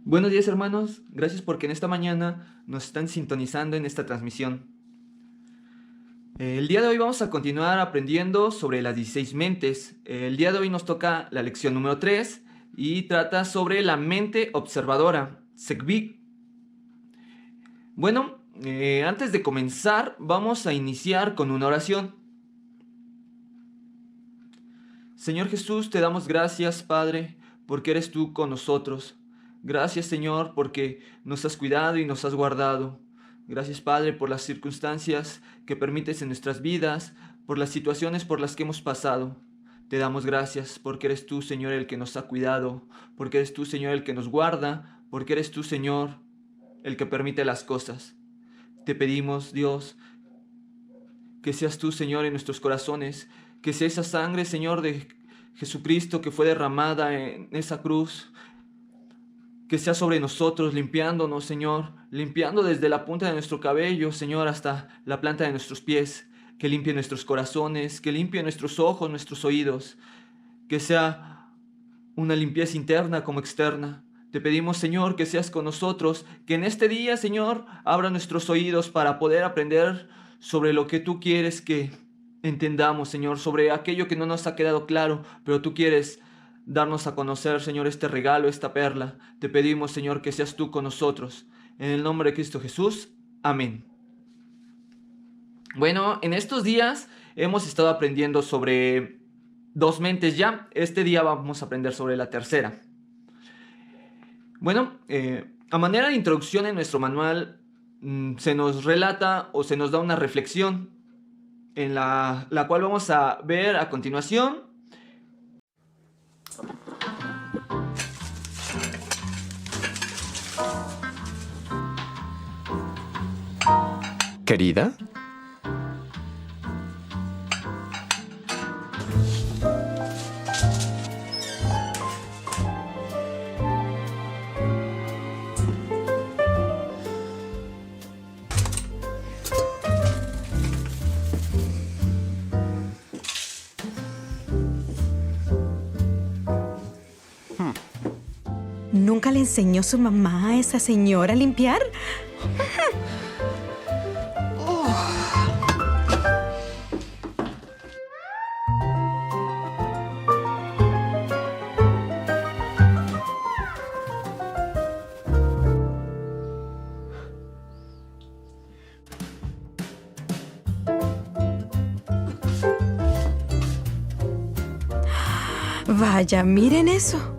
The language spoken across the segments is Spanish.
Buenos días, hermanos, gracias porque en esta mañana nos están sintonizando en esta transmisión. El día de hoy vamos a continuar aprendiendo sobre las 16 mentes. El día de hoy nos toca la lección número 3 y trata sobre la mente observadora, Sekvik. Bueno, antes de comenzar vamos a iniciar con una oración. Señor Jesús, te damos gracias, Padre, porque eres tú con nosotros. Gracias, Señor, porque nos has cuidado y nos has guardado. Gracias, Padre, por las circunstancias que permites en nuestras vidas, por las situaciones por las que hemos pasado. Te damos gracias porque eres tú, Señor, el que nos ha cuidado, porque eres tú, Señor, el que nos guarda, porque eres tú, Señor, el que permite las cosas. Te pedimos, Dios, que seas tú, Señor, en nuestros corazones, que sea esa sangre, Señor, de Jesucristo que fue derramada en esa cruz, que sea sobre nosotros, limpiándonos, Señor, limpiando desde la punta de nuestro cabello, Señor, hasta la planta de nuestros pies, que limpie nuestros corazones, que limpie nuestros ojos, nuestros oídos, que sea una limpieza interna como externa. Te pedimos, Señor, que seas con nosotros, que en este día, Señor, abra nuestros oídos para poder aprender sobre lo que tú quieres que entendamos, Señor, sobre aquello que no nos ha quedado claro, pero tú quieres darnos a conocer, Señor, este regalo, esta perla. Te pedimos, Señor, que seas tú con nosotros. En el nombre de Cristo Jesús. Amén. Bueno, en estos días hemos estado aprendiendo sobre dos mentes ya. Este día vamos a aprender sobre la tercera. Bueno, a manera de introducción en nuestro manual se nos relata o se nos da una reflexión en la cual vamos a ver a continuación. ¿Querida? ¿Nunca le enseñó su mamá a esa señora a limpiar? Vaya, miren eso.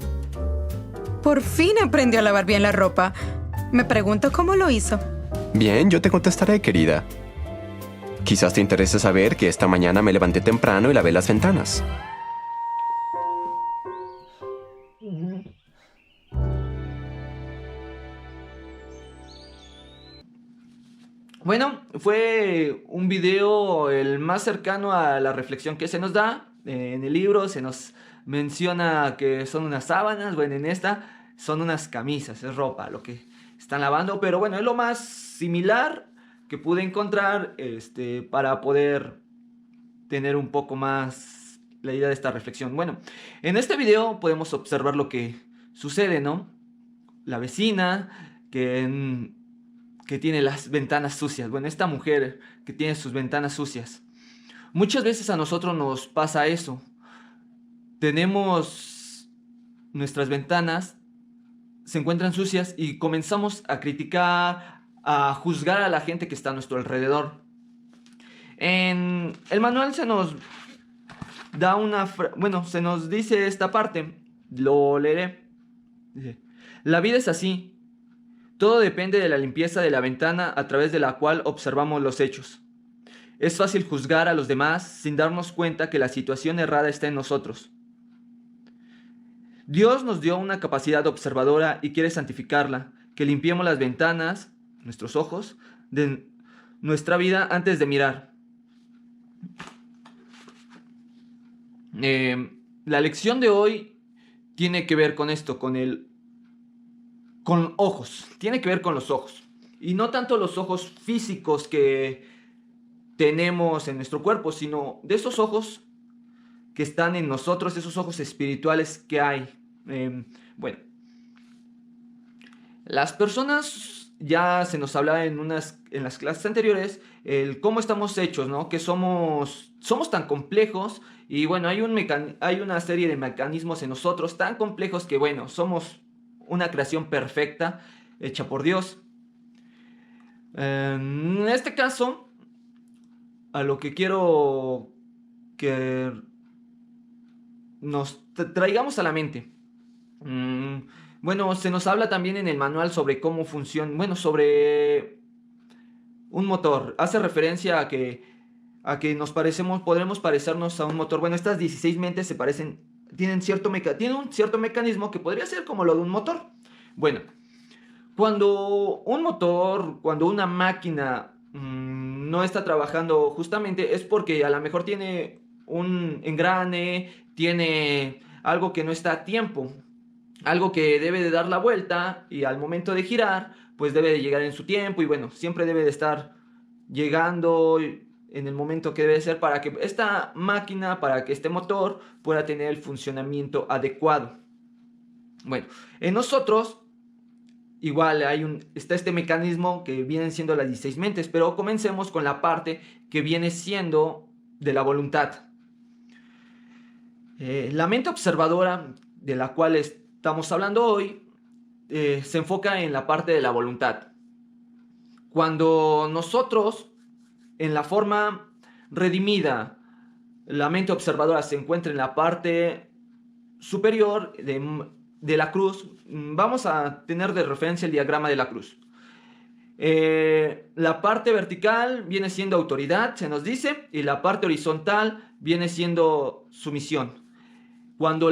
Por fin aprendió a lavar bien la ropa. Me pregunto cómo lo hizo. Bien, yo te contestaré, querida. Quizás te interese saber que esta mañana me levanté temprano y lavé las ventanas. Bueno, fue un video el más cercano a la reflexión que se nos da. En el libro se nos menciona que son unas sábanas, bueno, en esta son unas camisas, es ropa lo que están lavando, pero bueno, es lo más similar que pude encontrar para poder tener un poco más la idea de esta reflexión. Bueno, en este video podemos observar lo que sucede, ¿no? La vecina que tiene las ventanas sucias. Bueno, esta mujer que tiene sus ventanas sucias. Muchas veces a nosotros nos pasa eso. Tenemos nuestras ventanas, se encuentran sucias y comenzamos a criticar, a juzgar a la gente que está a nuestro alrededor. En el manual se nos da se nos dice esta parte, lo leeré. Dice: la vida es así. Todo depende de la limpieza de la ventana a través de la cual observamos los hechos. Es fácil juzgar a los demás sin darnos cuenta que la situación errada está en nosotros. Dios nos dio una capacidad observadora y quiere santificarla, que limpiemos las ventanas, nuestros ojos, de nuestra vida antes de mirar. La lección de hoy tiene que ver con esto, con ojos, tiene que ver con los ojos. Y no tanto los ojos físicos que tenemos en nuestro cuerpo, sino de esos ojos que están en nosotros, esos ojos espirituales que hay. Bueno, Las personas, ya se nos hablaba en las clases anteriores, el cómo estamos hechos, ¿no? Que somos tan complejos y bueno, hay una serie de mecanismos en nosotros tan complejos que bueno, somos una creación perfecta hecha por Dios. En este caso, a lo que quiero que nos traigamos a la mente. Bueno, se nos habla también en el manual sobre cómo funciona, bueno, sobre un motor. Hace referencia a que podremos parecernos a un motor. Bueno, estas 16 mentes se parecen, tienen un cierto mecanismo que podría ser como lo de un motor. Bueno, cuando una máquina no está trabajando justamente es porque a lo mejor tiene un engrane, tiene algo que no está a tiempo, algo que debe de dar la vuelta y al momento de girar, pues debe de llegar en su tiempo y bueno, siempre debe de estar llegando en el momento que debe ser para que esta máquina, para que este motor pueda tener el funcionamiento adecuado. Bueno, en nosotros igual está este mecanismo que vienen siendo las 16 mentes, pero comencemos con la parte que viene siendo de la voluntad. La mente observadora de la cual estamos hablando hoy se enfoca en la parte de la voluntad. Cuando nosotros, en la forma redimida, la mente observadora se encuentra en la parte superior de la cruz, vamos a tener de referencia el diagrama de la cruz. La parte vertical viene siendo autoridad, se nos dice, y la parte horizontal viene siendo sumisión. Cuando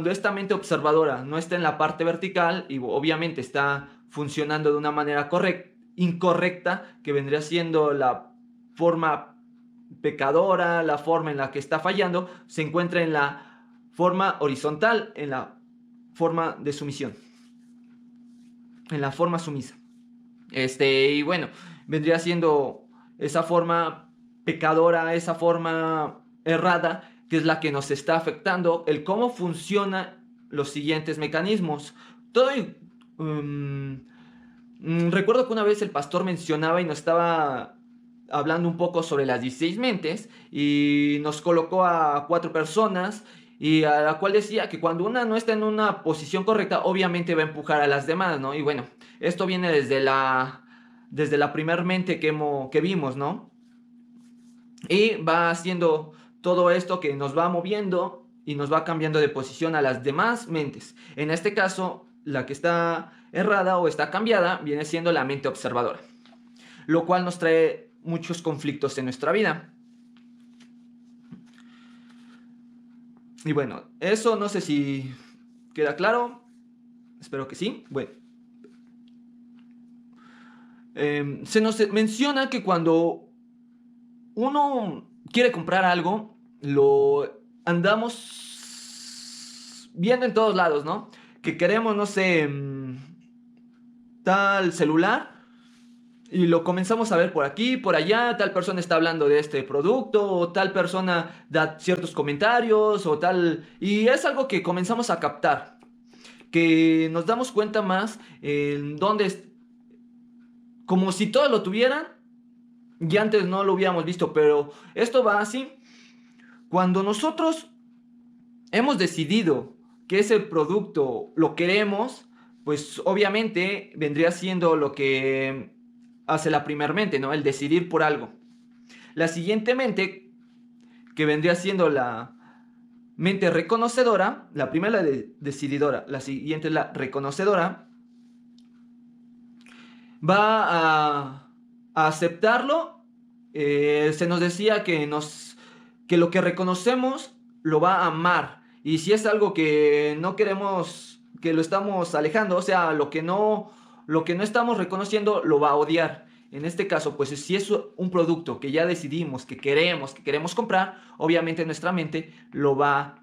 esta mente observadora no está en la parte vertical y obviamente está funcionando de una manera incorrecta, que vendría siendo la forma pecadora, la forma en la que está fallando, se encuentra en la forma horizontal, en la forma de sumisión, en la forma sumisa. Y bueno, vendría siendo esa forma pecadora, esa forma errada, que es la que nos está afectando, el cómo funcionan los siguientes mecanismos. Recuerdo que una vez el pastor mencionaba y nos estaba hablando un poco sobre las 16 mentes y nos colocó a 4 personas y a la cual decía que cuando una no está en una posición correcta, obviamente va a empujar a las demás, ¿no? Y bueno, esto viene desde la primer mente que vimos, ¿no? Y va haciendo todo esto que nos va moviendo y nos va cambiando de posición a las demás mentes. En este caso, la que está errada o está cambiada viene siendo la mente observadora, lo cual nos trae muchos conflictos en nuestra vida. Y bueno, eso no sé si queda claro. Espero que sí. Bueno, se nos menciona que cuando uno quiere comprar algo, lo andamos viendo en todos lados, ¿no? Que queremos, no sé, tal celular y lo comenzamos a ver por aquí, por allá, tal persona está hablando de este producto o tal persona da ciertos comentarios o tal, y es algo que comenzamos a captar, que nos damos cuenta más en dónde, como si todos lo tuvieran y antes no lo hubiéramos visto, pero esto va así. Cuando nosotros hemos decidido que ese producto lo queremos, pues obviamente vendría siendo lo que hace la primer mente, ¿no? El decidir por algo. La siguiente mente, que vendría siendo la mente reconocedora, la primera la decididora, la siguiente es la reconocedora, va a aceptarlo. Se nos decía que lo que reconocemos lo va a amar, y si es algo que no queremos, que lo estamos alejando, o sea, lo que no estamos reconociendo, lo va a odiar. En este caso, pues si es un producto que ya decidimos que queremos comprar, obviamente nuestra mente lo va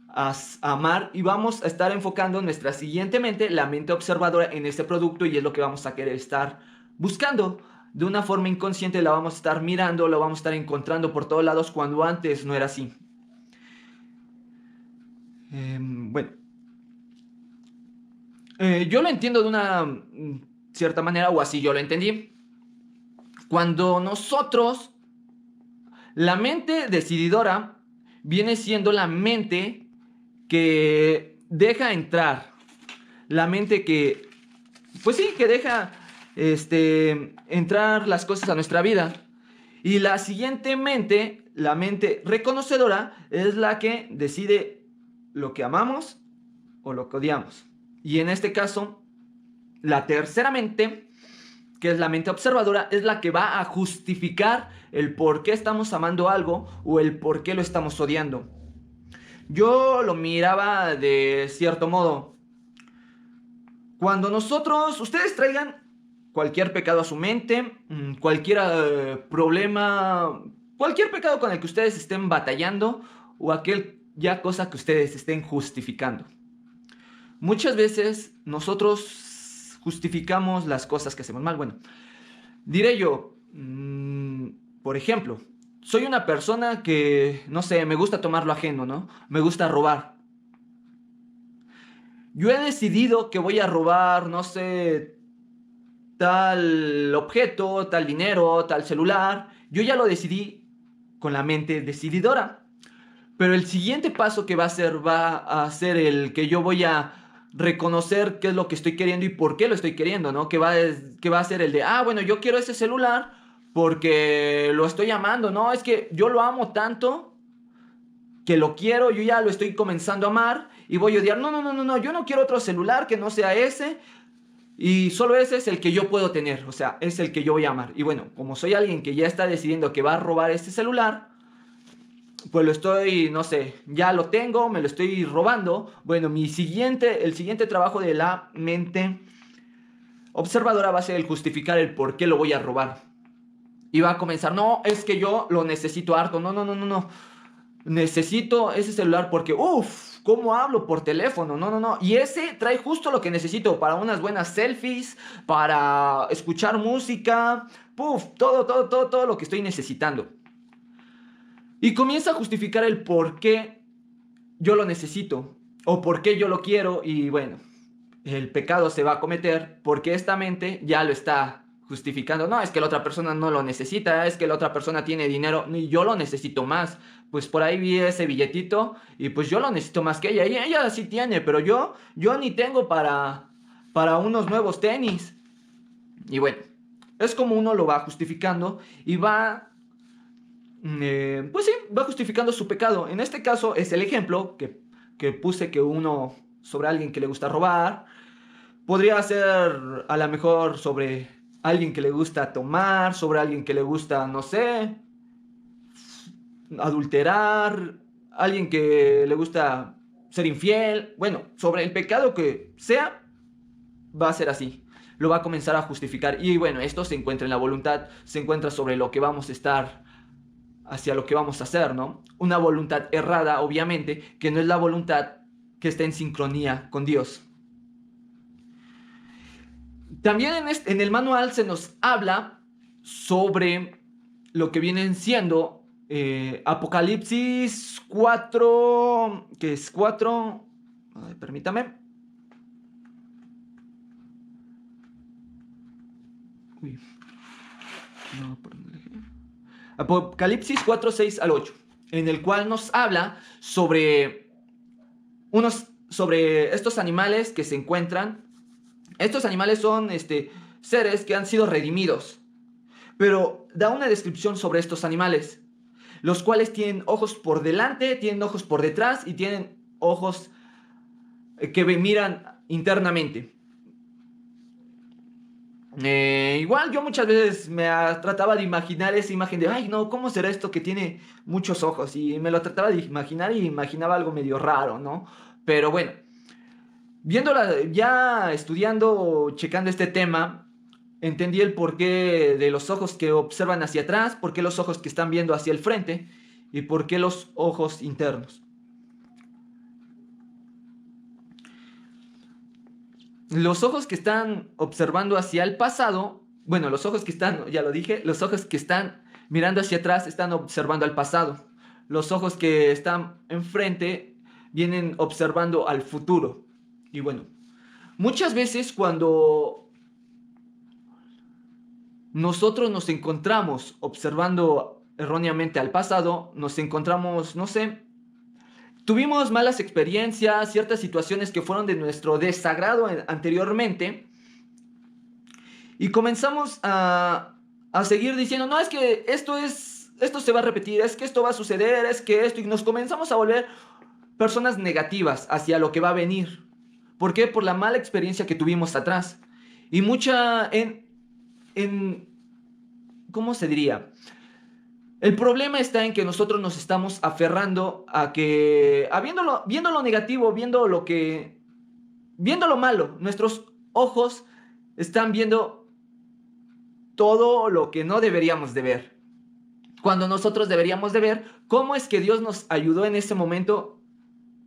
a amar y vamos a estar enfocando nuestra siguiente mente, la mente observadora, en este producto, y es lo que vamos a querer estar buscando. De una forma inconsciente la vamos a estar mirando, lo vamos a estar encontrando por todos lados, cuando antes no era así. Bueno, Yo lo entiendo de una cierta manera, o así yo lo entendí. Cuando nosotros, la mente decididora viene siendo la mente que deja entrar, la mente que, pues sí, que deja entrar las cosas a nuestra vida. Y la siguiente mente, la mente reconocedora, es la que decide lo que amamos o lo que odiamos. Y en este caso, la tercera mente, que es la mente observadora, es la que va a justificar el por qué estamos amando algo o el por qué lo estamos odiando. Yo lo miraba de cierto modo. Cuando ustedes traigan cualquier pecado a su mente, cualquier problema, cualquier pecado con el que ustedes estén batallando o aquella cosa que ustedes estén justificando. Muchas veces nosotros justificamos las cosas que hacemos mal. Bueno, diré yo, por ejemplo, soy una persona que, no sé, me gusta tomar lo ajeno, ¿no? Me gusta robar. Yo he decidido que voy a robar, no sé, tal objeto, tal dinero, tal celular. Yo ya lo decidí con la mente decididora. Pero el siguiente paso que va a ser el que yo voy a reconocer qué es lo que estoy queriendo y por qué lo estoy queriendo, ¿no? Que va a ser el de, bueno, yo quiero ese celular porque lo estoy amando, ¿no? Es que yo lo amo tanto que lo quiero, yo ya lo estoy comenzando a amar y voy a odiar, no, yo no quiero otro celular que no sea ese y solo ese es el que yo puedo tener, o sea, es el que yo voy a amar. Y bueno, como soy alguien que ya está decidiendo que va a robar este celular, pues lo estoy, no sé, ya lo tengo, me lo estoy robando. Bueno, el siguiente trabajo de la mente observadora va a ser el justificar el por qué lo voy a robar. Y va a comenzar, no, es que yo lo necesito harto, no. Necesito ese celular porque, ¿cómo hablo por teléfono? No. Y ese trae justo lo que necesito para unas buenas selfies, para escuchar música, todo lo que estoy necesitando. Y comienza a justificar el por qué yo lo necesito o por qué yo lo quiero. Y bueno, el pecado se va a cometer porque esta mente ya lo está justificando. No, es que la otra persona no lo necesita, es que la otra persona tiene dinero y yo lo necesito más. Pues por ahí vi ese billetito y pues yo lo necesito más que ella. Y ella sí tiene, pero yo ni tengo para unos nuevos tenis. Y bueno, es como uno lo va justificando y va justificando su pecado. En este caso es el ejemplo que puse, que uno sobre alguien que le gusta robar. Podría ser a lo mejor sobre alguien que le gusta tomar, sobre alguien que le gusta, no sé, adulterar, alguien que le gusta ser infiel. Bueno, sobre el pecado que sea, va a ser así. Lo va a comenzar a justificar. Y bueno, esto se encuentra en la voluntad, se encuentra sobre lo que vamos a estar, hacia lo que vamos a hacer, ¿no? Una voluntad errada, obviamente, que no es la voluntad que está en sincronía con Dios. También en el manual se nos habla sobre lo que vienen siendo Apocalipsis 4, que es 4, permítame. Uy, no, Apocalipsis 4, 6 al 8, en el cual nos habla sobre estos animales que se encuentran. Estos animales son seres que han sido redimidos, pero da una descripción sobre estos animales, los cuales tienen ojos por delante, tienen ojos por detrás y tienen ojos que miran internamente. Igual yo muchas veces me trataba de imaginar esa imagen de, ay no, ¿cómo será esto que tiene muchos ojos? Y me lo trataba de imaginar y imaginaba algo medio raro, ¿no? Pero bueno, ya estudiando, checando este tema, entendí el porqué de los ojos que observan hacia atrás, por qué los ojos que están viendo hacia el frente y por qué los ojos internos. Los ojos que están observando hacia el pasado, bueno, los ojos que están, ya lo dije, los ojos que están mirando hacia atrás están observando al pasado. Los ojos que están enfrente vienen observando al futuro. Y bueno, Muchas veces cuando nosotros nos encontramos observando erróneamente al pasado, nos encontramos, no sé, tuvimos malas experiencias, ciertas situaciones que fueron de nuestro desagrado anteriormente, y comenzamos a seguir diciendo, no, es que esto se va a repetir, es que esto va a suceder, es que esto, y nos comenzamos a volver personas negativas hacia lo que va a venir. ¿Por qué? Por la mala experiencia que tuvimos atrás. Y ¿cómo se diría? El problema está en que nosotros nos estamos aferrando viendo lo negativo, viendo lo malo. Nuestros ojos están viendo todo lo que no deberíamos de ver. Cuando nosotros deberíamos de ver cómo es que Dios nos ayudó en ese momento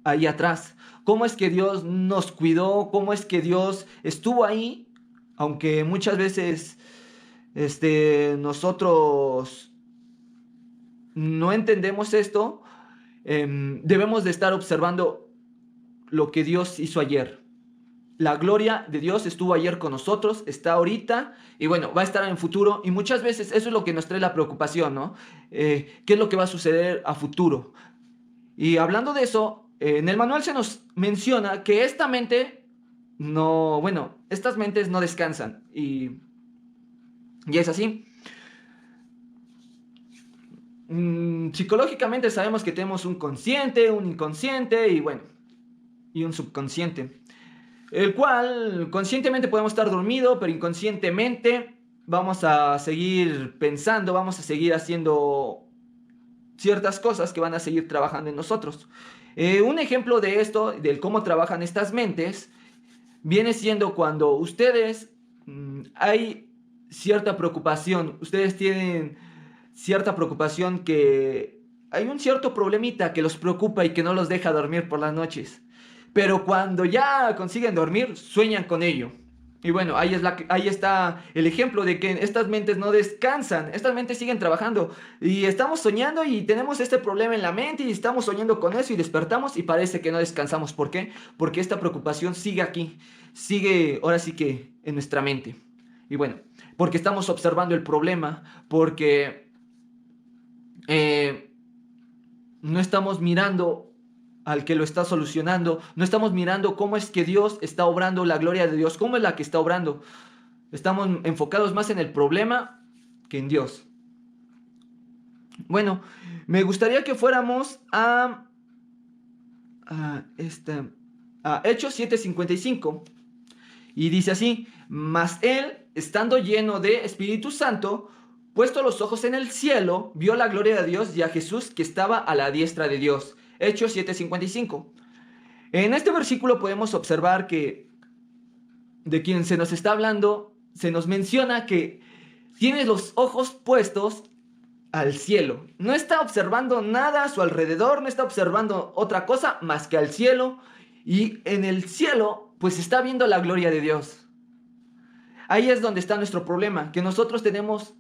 ahí atrás. Cómo es que Dios nos cuidó, cómo es que Dios estuvo ahí, aunque muchas veces nosotros no entendemos esto. Debemos de estar observando lo que Dios hizo ayer. La gloria de Dios estuvo ayer con nosotros, está ahorita y bueno, va a estar en el futuro. Y muchas veces eso es lo que nos trae la preocupación, ¿no? ¿Qué es lo que va a suceder a futuro? Y hablando de eso, en el manual se nos menciona que estas mentes no descansan. Y es así. Psicológicamente sabemos que tenemos un consciente, un inconsciente y un subconsciente. El cual conscientemente podemos estar dormidos, pero inconscientemente vamos a seguir pensando, vamos a seguir haciendo ciertas cosas que van a seguir trabajando en nosotros. Un ejemplo de esto, de cómo trabajan estas mentes, viene siendo cuando ustedes hay cierta preocupación, ustedes tienen cierta preocupación, que hay un cierto problemita que los preocupa y que no los deja dormir por las noches. Pero cuando ya consiguen dormir, sueñan con ello. Y bueno, ahí está el ejemplo de que estas mentes no descansan, estas mentes siguen trabajando. Y estamos soñando y tenemos este problema en la mente y estamos soñando con eso y despertamos y parece que no descansamos. ¿Por qué? Porque esta preocupación sigue aquí, sigue ahora sí que en nuestra mente. Y bueno, porque estamos observando el problema, porque no estamos mirando al que lo está solucionando, no estamos mirando cómo es que Dios está obrando, la gloria de Dios, cómo es la que está obrando. Estamos enfocados más en el problema que en Dios. Bueno, me gustaría que fuéramos a Hechos 7:55. Y dice así: mas él, estando lleno de Espíritu Santo, puesto los ojos en el cielo, vio la gloria de Dios y a Jesús que estaba a la diestra de Dios. Hechos 7:55. En este versículo podemos observar que de quien se nos está hablando, se nos menciona que tiene los ojos puestos al cielo. No está observando nada a su alrededor, no está observando otra cosa más que al cielo. Y en el cielo, pues está viendo la gloria de Dios. Ahí es donde está nuestro problema, que nosotros tenemos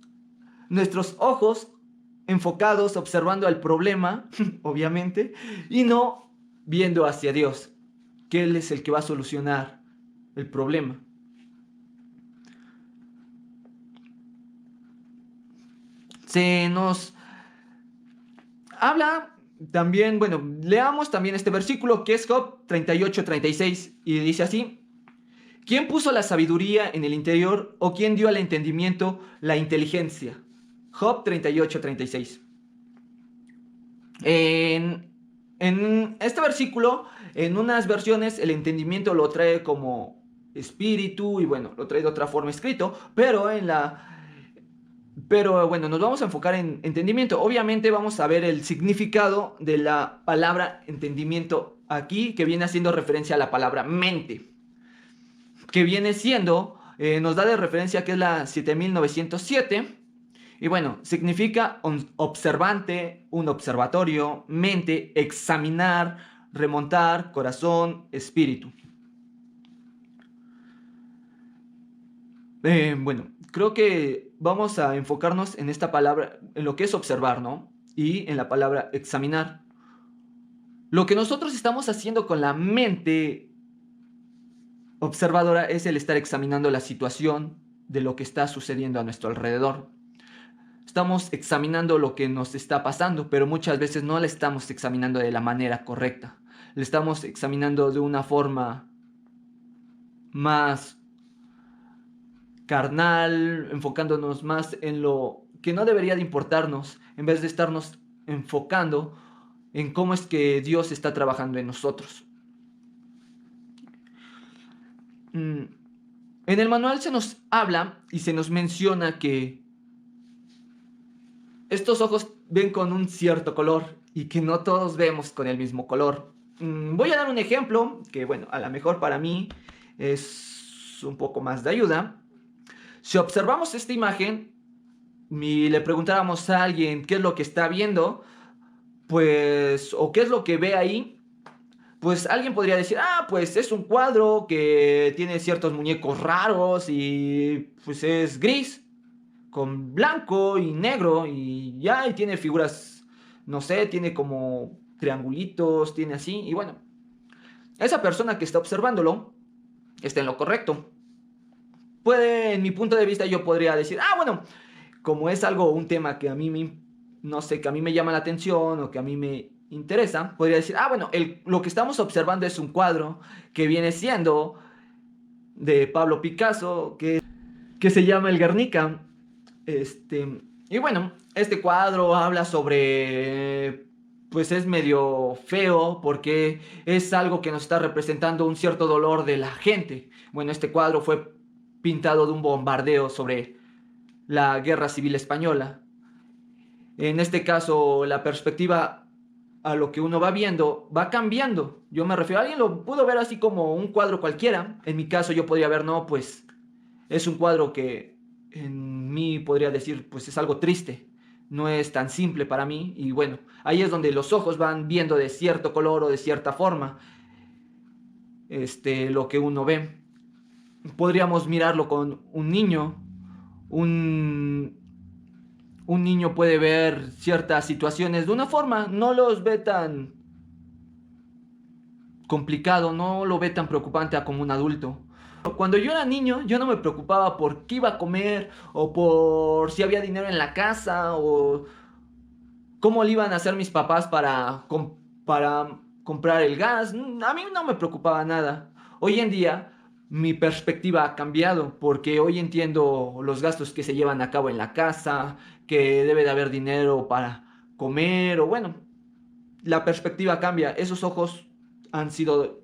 nuestros ojos enfocados, observando el problema, obviamente, y no viendo hacia Dios, que Él es el que va a solucionar el problema. Se nos habla también, leamos también este versículo que es Job 38:36 y dice así: ¿quién puso la sabiduría en el interior o quién dio al entendimiento la inteligencia? Job 38:36. En este versículo, en unas versiones, el entendimiento lo trae como espíritu y lo trae de otra forma escrito, pero nos vamos a enfocar en entendimiento. Obviamente vamos a ver el significado de la palabra entendimiento aquí, que viene haciendo referencia a la palabra mente, que viene siendo, nos da de referencia que es la 7907. Y significa un observante, un observatorio, mente, examinar, remontar, corazón, espíritu. Creo que vamos a enfocarnos en esta palabra, en lo que es observar, ¿no? Y en la palabra examinar. Lo que nosotros estamos haciendo con la mente observadora es el estar examinando la situación de lo que está sucediendo a nuestro alrededor. Estamos examinando lo que nos está pasando, pero muchas veces no la estamos examinando de la manera correcta. Le estamos examinando de una forma más carnal, enfocándonos más en lo que no debería de importarnos, en vez de estarnos enfocando en cómo es que Dios está trabajando en nosotros. En el manual se nos habla y se nos menciona que estos ojos ven con un cierto color y que no todos vemos con el mismo color. Voy a dar un ejemplo que, bueno, a lo mejor para mí es un poco más de ayuda. Si observamos esta imagen y le preguntáramos a alguien qué es lo que está viendo, pues, o qué es lo que ve ahí, pues alguien podría decir, pues es un cuadro que tiene ciertos muñecos raros y pues es gris, con blanco y negro y ya, y tiene figuras, no sé, tiene como triangulitos, tiene así, y bueno, esa persona que está observándolo está en lo correcto. Puede, en mi punto de vista, yo podría decir, bueno, como es algo, un tema que a mí no sé, que a mí me llama la atención o que a mí me interesa, podría decir, bueno, lo que estamos observando es un cuadro que viene siendo de Pablo Picasso, que se llama El Guernica. Y bueno, este cuadro habla sobre, pues es medio feo porque es algo que nos está representando un cierto dolor de la gente. Bueno, este cuadro fue pintado de un bombardeo sobre la Guerra Civil Española. En este caso, la perspectiva a lo que uno va viendo va cambiando. Yo me refiero, alguien lo pudo ver así como un cuadro cualquiera. En mi caso yo podría ver, no, pues es un cuadro que en mí podría decir, pues es algo triste. No es tan simple para mí. Y bueno, ahí es donde los ojos van viendo de cierto color o de cierta forma lo que uno ve. Podríamos mirarlo con un niño. Un niño puede ver ciertas situaciones de una forma, no los ve tan complicado, no lo ve tan preocupante como un adulto. Cuando yo era niño, yo no me preocupaba por qué iba a comer, o por si había dinero en la casa, o cómo le iban a hacer mis papás para comprar el gas. A mí no me preocupaba nada. Hoy en día mi perspectiva ha cambiado porque hoy entiendo los gastos que se llevan a cabo en la casa, que debe de haber dinero para comer, o bueno, la perspectiva cambia. Esos ojos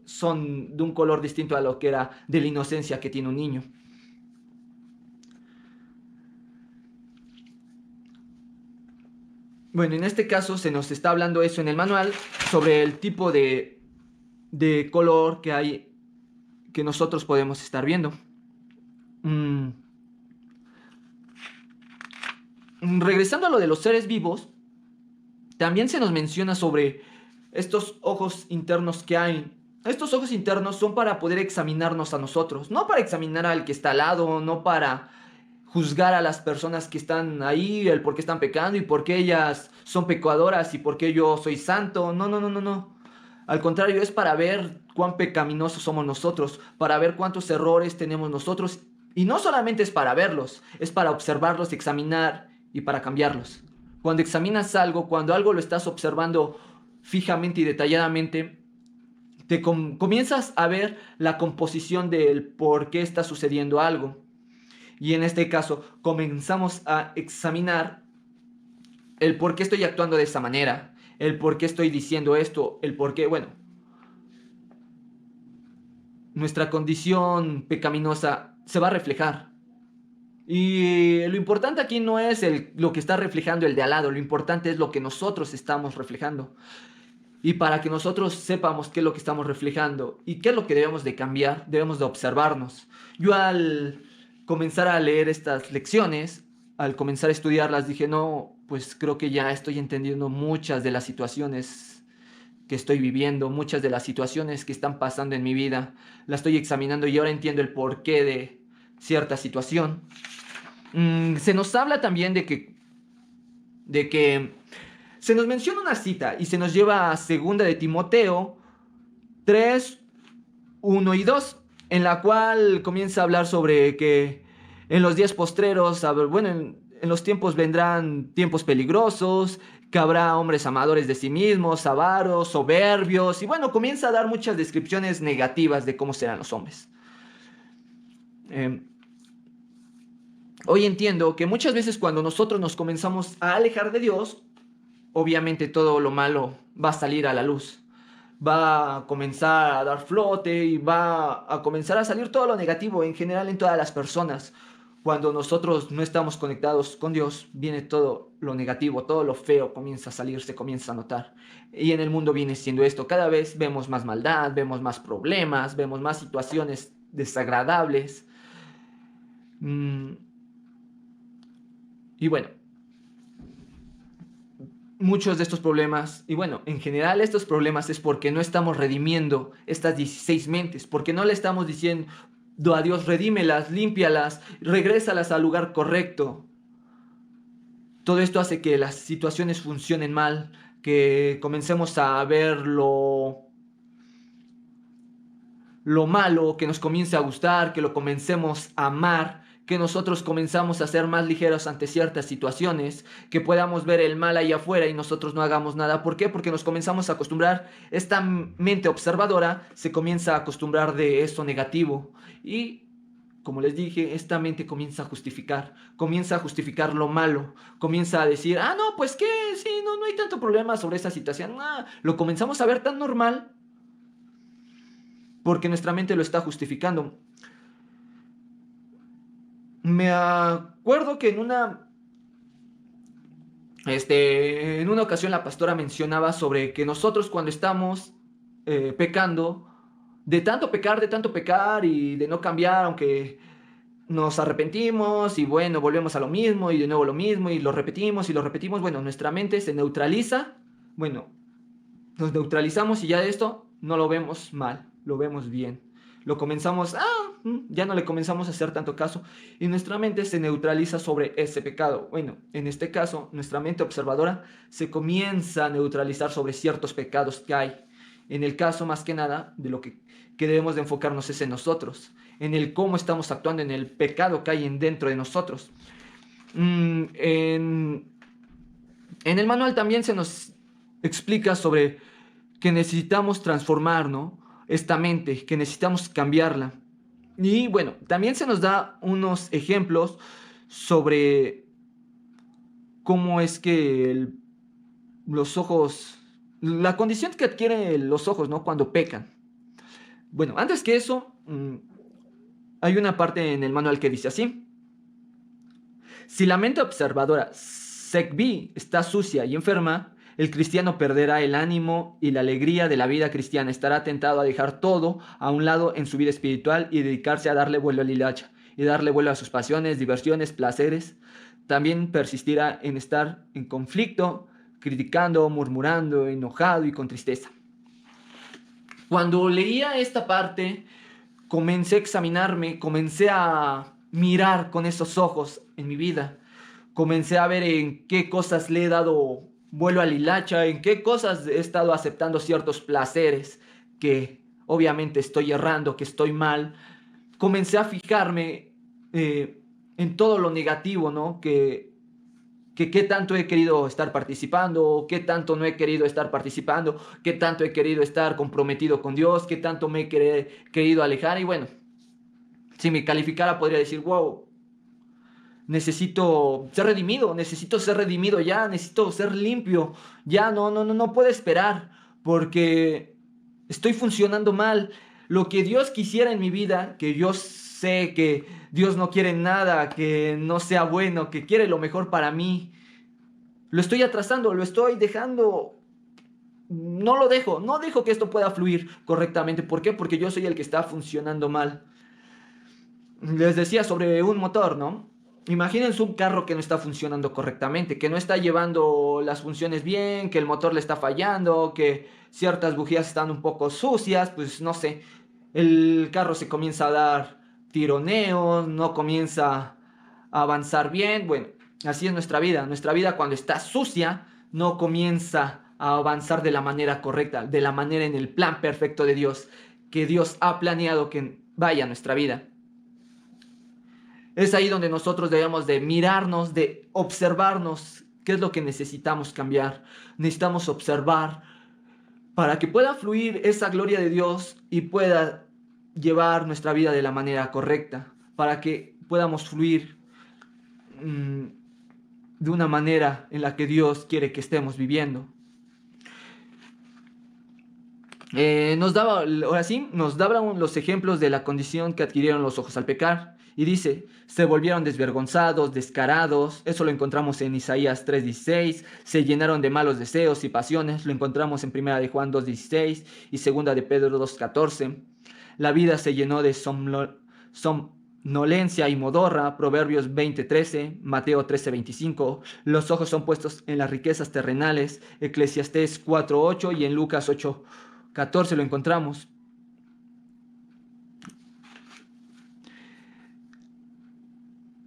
son de un color distinto a lo que era de la inocencia que tiene un niño. Bueno, en este caso se nos está hablando eso en el manual sobre el tipo de color que hay, que nosotros podemos estar viendo. Regresando a lo de los seres vivos, también se nos menciona sobre estos ojos internos que hay. Estos ojos internos son para poder examinarnos a nosotros, no para examinar al que está al lado, no para juzgar a las personas que están ahí, el por qué están pecando y por qué ellas son pecadoras y por qué yo soy santo. No. Al contrario, es para ver cuán pecaminosos somos nosotros, para ver cuántos errores tenemos nosotros. Y no solamente es para verlos, es para observarlos, examinar y para cambiarlos. Cuando examinas algo, cuando algo lo estás observando fijamente y detalladamente, comienzas a ver la composición del por qué está sucediendo algo. Y en este caso, comenzamos a examinar el por qué estoy actuando de esa manera, el por qué estoy diciendo esto, el por qué, bueno, nuestra condición pecaminosa se va a reflejar. Y lo importante aquí no es lo que está reflejando el de al lado, lo importante es lo que nosotros estamos reflejando. Y para que nosotros sepamos qué es lo que estamos reflejando y qué es lo que debemos de cambiar, debemos de observarnos. Yo al comenzar a leer estas lecciones, al comenzar a estudiarlas, dije, no, pues creo que ya estoy entendiendo muchas de las situaciones que estoy viviendo, muchas de las situaciones que están pasando en mi vida. La estoy examinando y ahora entiendo el porqué de cierta situación. Se nos habla también de que se nos menciona una cita y se nos lleva a 2 de Timoteo 3, 1 y 2. en la cual comienza a hablar sobre que en los días postreros, bueno, en los tiempos vendrán tiempos peligrosos, que habrá hombres amadores de sí mismos, avaros, soberbios, y bueno, comienza a dar muchas descripciones negativas de cómo serán los hombres. Hoy entiendo que muchas veces cuando nosotros nos comenzamos a alejar de Dios, obviamente todo lo malo va a salir a la luz. Va a comenzar a dar flote y va a comenzar a salir todo lo negativo en general en todas las personas. Cuando nosotros no estamos conectados con Dios, viene todo lo negativo, todo lo feo comienza a salir, se comienza a notar. Y en el mundo viene siendo esto. Cada vez vemos más maldad, vemos más problemas, vemos más situaciones desagradables. Y bueno, muchos de estos problemas, y bueno, en general estos problemas es porque no estamos redimiendo estas 16 mentes, porque no le estamos diciendo a Dios, redímelas, límpialas, regrésalas al lugar correcto. Todo esto hace que las situaciones funcionen mal, que comencemos a ver lo malo, que nos comience a gustar, que lo comencemos a amar, que nosotros comenzamos a ser más ligeros ante ciertas situaciones, que podamos ver el mal ahí afuera y nosotros no hagamos nada. ¿Por qué? Porque nos comenzamos a acostumbrar, esta mente observadora se comienza a acostumbrar de esto negativo y, como les dije, esta mente comienza a justificar lo malo, comienza a decir, no, pues qué, sí, no hay tanto problema sobre esa situación, lo comenzamos a ver tan normal porque nuestra mente lo está justificando. Me acuerdo que en una ocasión la pastora mencionaba sobre que nosotros cuando estamos pecando, de tanto pecar y de no cambiar, aunque nos arrepentimos y bueno, volvemos a lo mismo y de nuevo lo mismo y lo repetimos, bueno, nuestra mente se neutraliza, bueno, nos neutralizamos y ya de esto no lo vemos mal, lo vemos bien. Lo comenzamos, ya no le comenzamos a hacer tanto caso y nuestra mente se neutraliza sobre ese pecado. Bueno, en este caso, nuestra mente observadora se comienza a neutralizar sobre ciertos pecados que hay. En el caso, más que nada, de lo que debemos de enfocarnos es en nosotros, en el cómo estamos actuando, en el pecado que hay dentro de nosotros. En el manual también se nos explica sobre que necesitamos transformar, ¿no?, esta mente, que necesitamos cambiarla. Y bueno, también se nos da unos ejemplos sobre cómo es que los ojos, la condición que adquieren los ojos, ¿no?, cuando pecan. Bueno, antes que eso, hay una parte en el manual que dice así: si la mente observadora Sekbi está sucia y enferma, el cristiano perderá el ánimo y la alegría de la vida cristiana. Estará tentado a dejar todo a un lado en su vida espiritual y dedicarse a darle vuelo al hilacha y darle vuelo a sus pasiones, diversiones, placeres. También persistirá en estar en conflicto, criticando, murmurando, enojado y con tristeza. Cuando leía esta parte, comencé a examinarme, comencé a mirar con esos ojos en mi vida. Comencé a ver en qué cosas le he dado vuelo al hilacha, en qué cosas he estado aceptando ciertos placeres, que obviamente estoy errando, que estoy mal. Comencé a fijarme en todo lo negativo, ¿no? Que qué tanto he querido estar participando, qué tanto no he querido estar participando, qué tanto he querido estar comprometido con Dios, qué tanto me he querido alejar. Y bueno, si me calificara podría decir, wow, necesito ser redimido ya, necesito ser limpio, ya no puedo esperar porque estoy funcionando mal. Lo que Dios quisiera en mi vida, que yo sé que Dios no quiere nada que no sea bueno, que quiere lo mejor para mí, lo estoy atrasando, lo estoy dejando, no dejo que esto pueda fluir correctamente. ¿Por qué? Porque yo soy el que está funcionando mal. Les decía sobre un motor, ¿no? Imagínense un carro que no está funcionando correctamente, que no está llevando las funciones bien, que el motor le está fallando, que ciertas bujías están un poco sucias, pues no sé, el carro se comienza a dar tironeos, no comienza a avanzar bien. Bueno, así es nuestra vida. Nuestra vida cuando está sucia no comienza a avanzar de la manera correcta, de la manera en el plan perfecto de Dios, que Dios ha planeado que vaya nuestra vida. Es ahí donde nosotros debemos de mirarnos, de observarnos qué es lo que necesitamos cambiar. Necesitamos observar para que pueda fluir esa gloria de Dios y pueda llevar nuestra vida de la manera correcta, para que podamos fluir de una manera en la que Dios quiere que estemos viviendo. Nos daba los ejemplos de la condición que adquirieron los ojos al pecar. Y dice, se volvieron desvergonzados, descarados. Eso lo encontramos en Isaías 3:16. Se llenaron de malos deseos y pasiones. Lo encontramos en 1 de Juan 2:16 y 2 de Pedro 2:14. La vida se llenó de somnolencia y modorra. Proverbios 20:13, Mateo 13:25. Los ojos son puestos en las riquezas terrenales. Eclesiastés 4:8 y en Lucas 8:14 lo encontramos.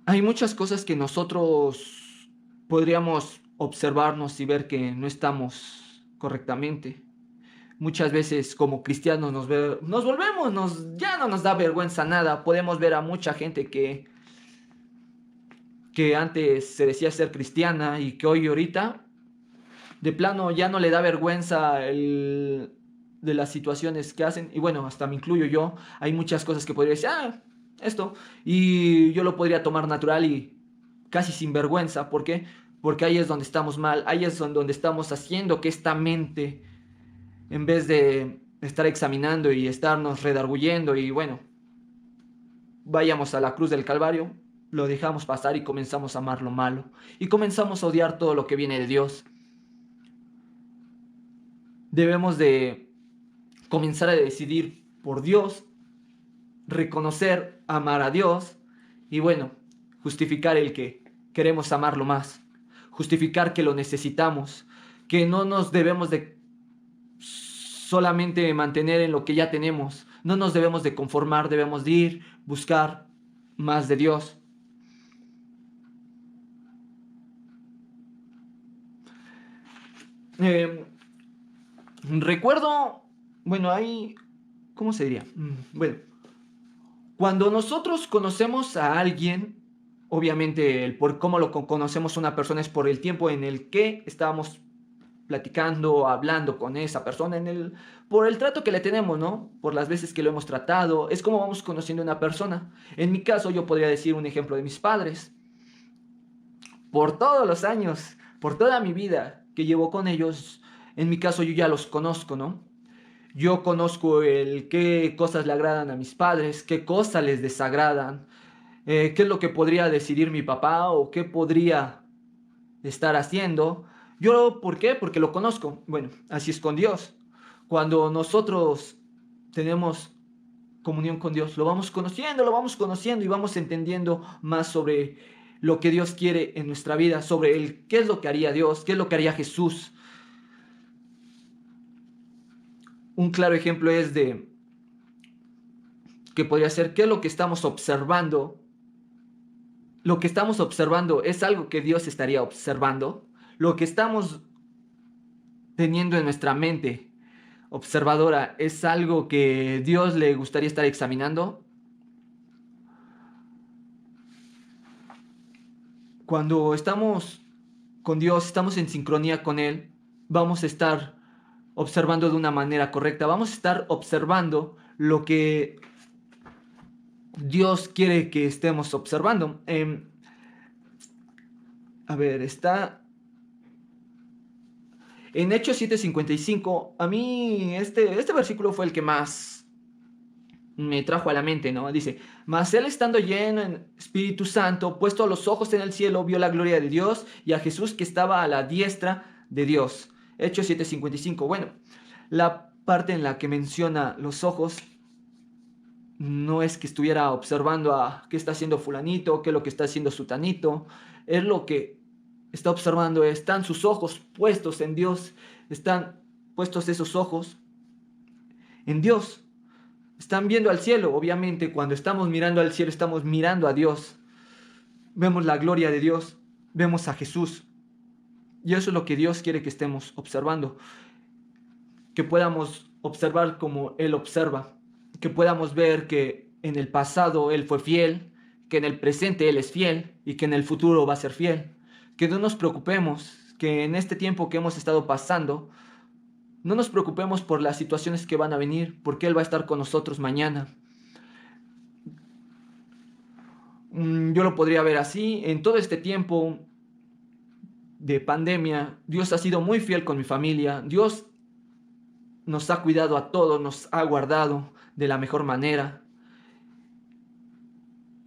Hay muchas cosas que nosotros podríamos observarnos y ver que no estamos correctamente. Muchas veces como cristianos ya no nos da vergüenza nada. Podemos ver a mucha gente que antes se decía ser cristiana y que hoy ahorita de plano ya no le da vergüenza de las situaciones que hacen. Y bueno, hasta me incluyo yo. Hay muchas cosas que podría decir, esto, y yo lo podría tomar natural y casi sin vergüenza. ¿Por qué? Porque ahí es donde estamos mal, ahí es donde estamos haciendo que esta mente, en vez de estar examinando y estarnos redarguyendo y bueno, vayamos a la cruz del Calvario, lo dejamos pasar y comenzamos a amar lo malo y comenzamos a odiar todo lo que viene de Dios. Debemos de comenzar a decidir por Dios, reconocer, amar a Dios y bueno, justificar el que queremos amarlo más, justificar que lo necesitamos, que no nos debemos de solamente mantener en lo que ya tenemos, no nos debemos de conformar, debemos de ir, buscar más de Dios. Recuerdo, bueno, ahí, ¿cómo se diría? Bueno, cuando nosotros conocemos a alguien, obviamente por cómo lo conocemos a una persona es por el tiempo en el que estábamos platicando, hablando con esa persona, por el trato que le tenemos, ¿no? Por las veces que lo hemos tratado, es como vamos conociendo a una persona. En mi caso, yo podría decir un ejemplo de mis padres. Por todos los años, por toda mi vida que llevo con ellos, en mi caso yo ya los conozco, ¿no? Yo conozco qué cosas le agradan a mis padres, qué cosas les desagradan, qué es lo que podría decidir mi papá o qué podría estar haciendo. ¿Por qué? Porque lo conozco. Bueno, así es con Dios. Cuando nosotros tenemos comunión con Dios, lo vamos conociendo y vamos entendiendo más sobre lo que Dios quiere en nuestra vida, sobre qué es lo que haría Dios, qué es lo que haría Jesús. Un claro ejemplo es que podría ser qué es lo que estamos observando. Lo que estamos observando es algo que Dios estaría observando. Lo que estamos teniendo en nuestra mente observadora es algo que Dios le gustaría estar examinando. Cuando estamos con Dios, estamos en sincronía con Él, vamos a estar observando de una manera correcta. Vamos a estar observando lo que Dios quiere que estemos observando. Está en Hechos 7:55. A mí este versículo fue el que más me trajo a la mente, ¿no? Dice, mas él estando lleno en Espíritu Santo, puesto los ojos en el cielo, vio la gloria de Dios y a Jesús que estaba a la diestra de Dios. Hechos 7:55. Bueno, la parte en la que menciona los ojos no es que estuviera observando a qué está haciendo fulanito, qué es lo que está haciendo sutanito. Es lo que está observando. Están sus ojos puestos en Dios. Están puestos esos ojos en Dios. Están viendo al cielo. Obviamente, cuando estamos mirando al cielo, estamos mirando a Dios. Vemos la gloria de Dios. Vemos a Jesús. Y eso es lo que Dios quiere que estemos observando. Que podamos observar como Él observa. Que podamos ver que en el pasado Él fue fiel, que en el presente Él es fiel y que en el futuro va a ser fiel. Que no nos preocupemos, que en este tiempo que hemos estado pasando, no nos preocupemos por las situaciones que van a venir, porque Él va a estar con nosotros mañana. Yo lo podría ver así. En todo este tiempo de pandemia, Dios ha sido muy fiel con mi familia. Dios nos ha cuidado a todos, nos ha guardado de la mejor manera.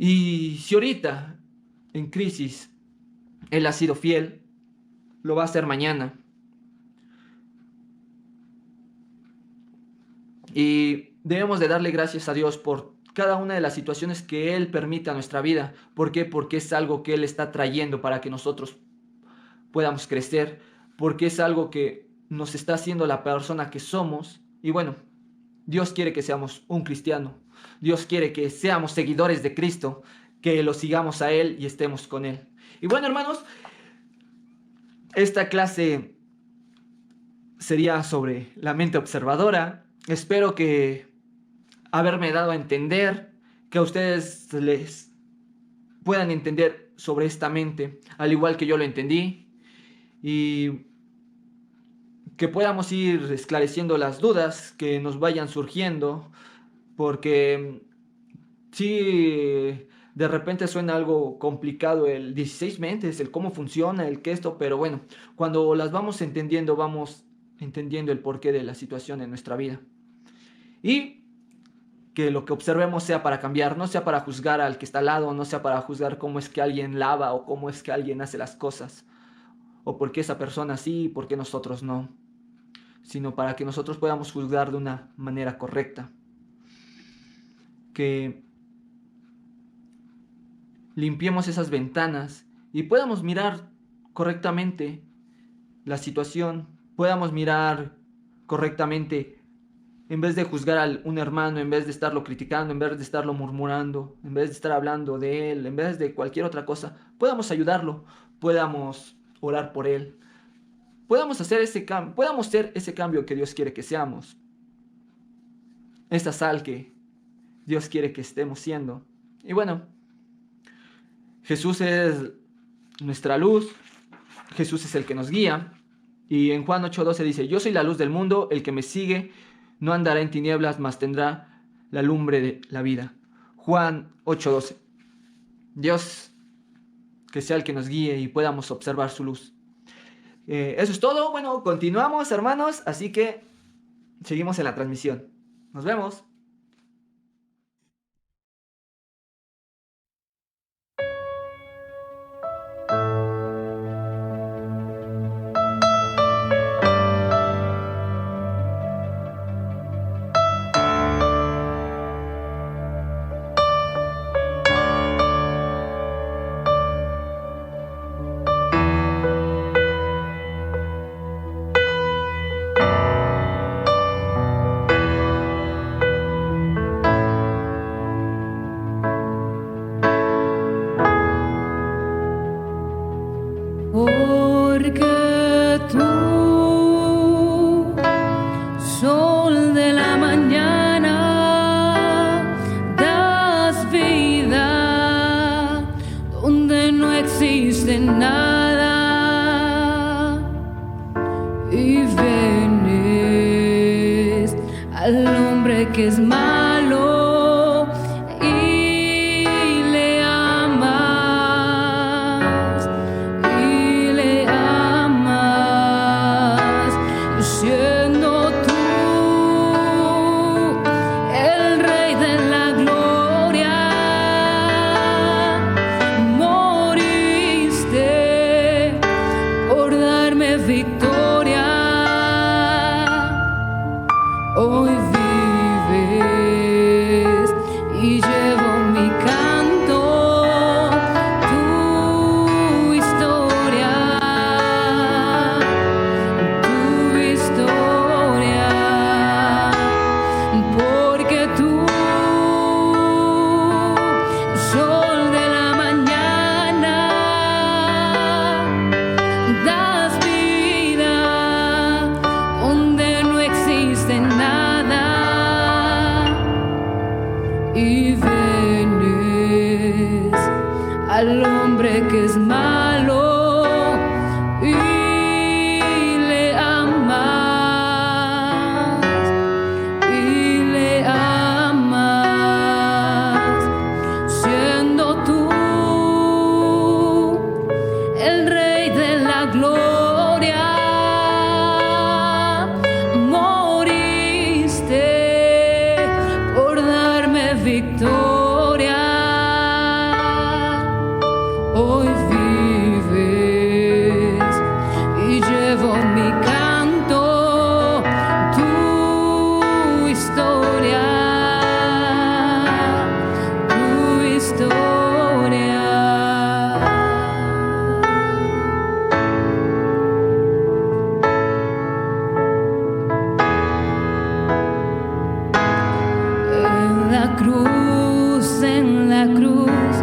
Y si ahorita, en crisis, Él ha sido fiel, lo va a hacer mañana. Y debemos de darle gracias a Dios por cada una de las situaciones que Él permite a nuestra vida. ¿Por qué? Porque es algo que Él está trayendo para que nosotros podamos crecer. Porque es algo que nos está haciendo la persona que somos. Y bueno, Dios quiere que seamos un cristiano. Dios quiere que seamos seguidores de Cristo, que lo sigamos a Él y estemos con Él. Y bueno, hermanos, esta clase sería sobre la mente observadora. Espero que haberme dado a entender, que a ustedes les puedan entender sobre esta mente, al igual que yo lo entendí, y que podamos ir esclareciendo las dudas que nos vayan surgiendo, porque sí, de repente suena algo complicado el 16 mentes, el cómo funciona, el que esto, pero bueno, cuando las vamos entendiendo el porqué de la situación en nuestra vida. Y que lo que observemos sea para cambiar, no sea para juzgar al que está al lado, no sea para juzgar cómo es que alguien lava o cómo es que alguien hace las cosas, o por qué esa persona sí y por qué nosotros no, sino para que nosotros podamos juzgar de una manera correcta. Que limpiemos esas ventanas y podamos mirar correctamente la situación, podamos mirar correctamente, en vez de juzgar a un hermano, en vez de estarlo criticando, en vez de estarlo murmurando, en vez de estar hablando de él, en vez de cualquier otra cosa, podamos ayudarlo, podamos orar por él, podamos ser ese cambio que Dios quiere que seamos, esa sal que Dios quiere que estemos siendo. Y bueno, Jesús es nuestra luz, Jesús es el que nos guía, y en Juan 8:12 dice: yo soy la luz del mundo, el que me sigue no andará en tinieblas, mas tendrá la lumbre de la vida. Juan 8:12. Dios que sea el que nos guíe y podamos observar su luz. Eso es todo. Bueno, continuamos, hermanos, así que seguimos en la transmisión. Nos vemos. Porque tú, sol de la mañana, das vida donde no existe nada, y vienes al hombre que es malo. Moriste al hombre que es malo y le amas, siendo tú el Rey de la gloria. Moriste por darme victoria. Hoy vives y llevo mi canto, tu historia, tu historia. En la cruz,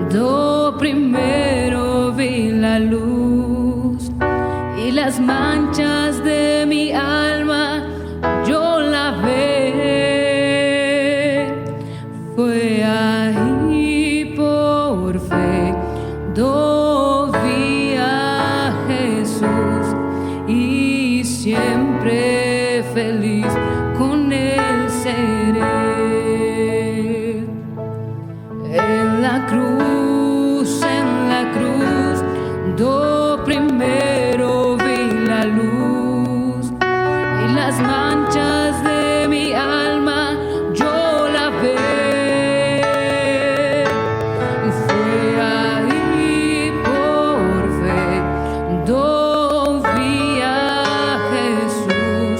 do primero vi la luz y las manchas de mi alma yo lavé. Fue ahí por fe, do vi a Jesús y siempre feliz con él seré. En la cruz, do primero vi la luz y las manchas de mi alma yo lavé. Fue ahí por fe, do vi a Jesús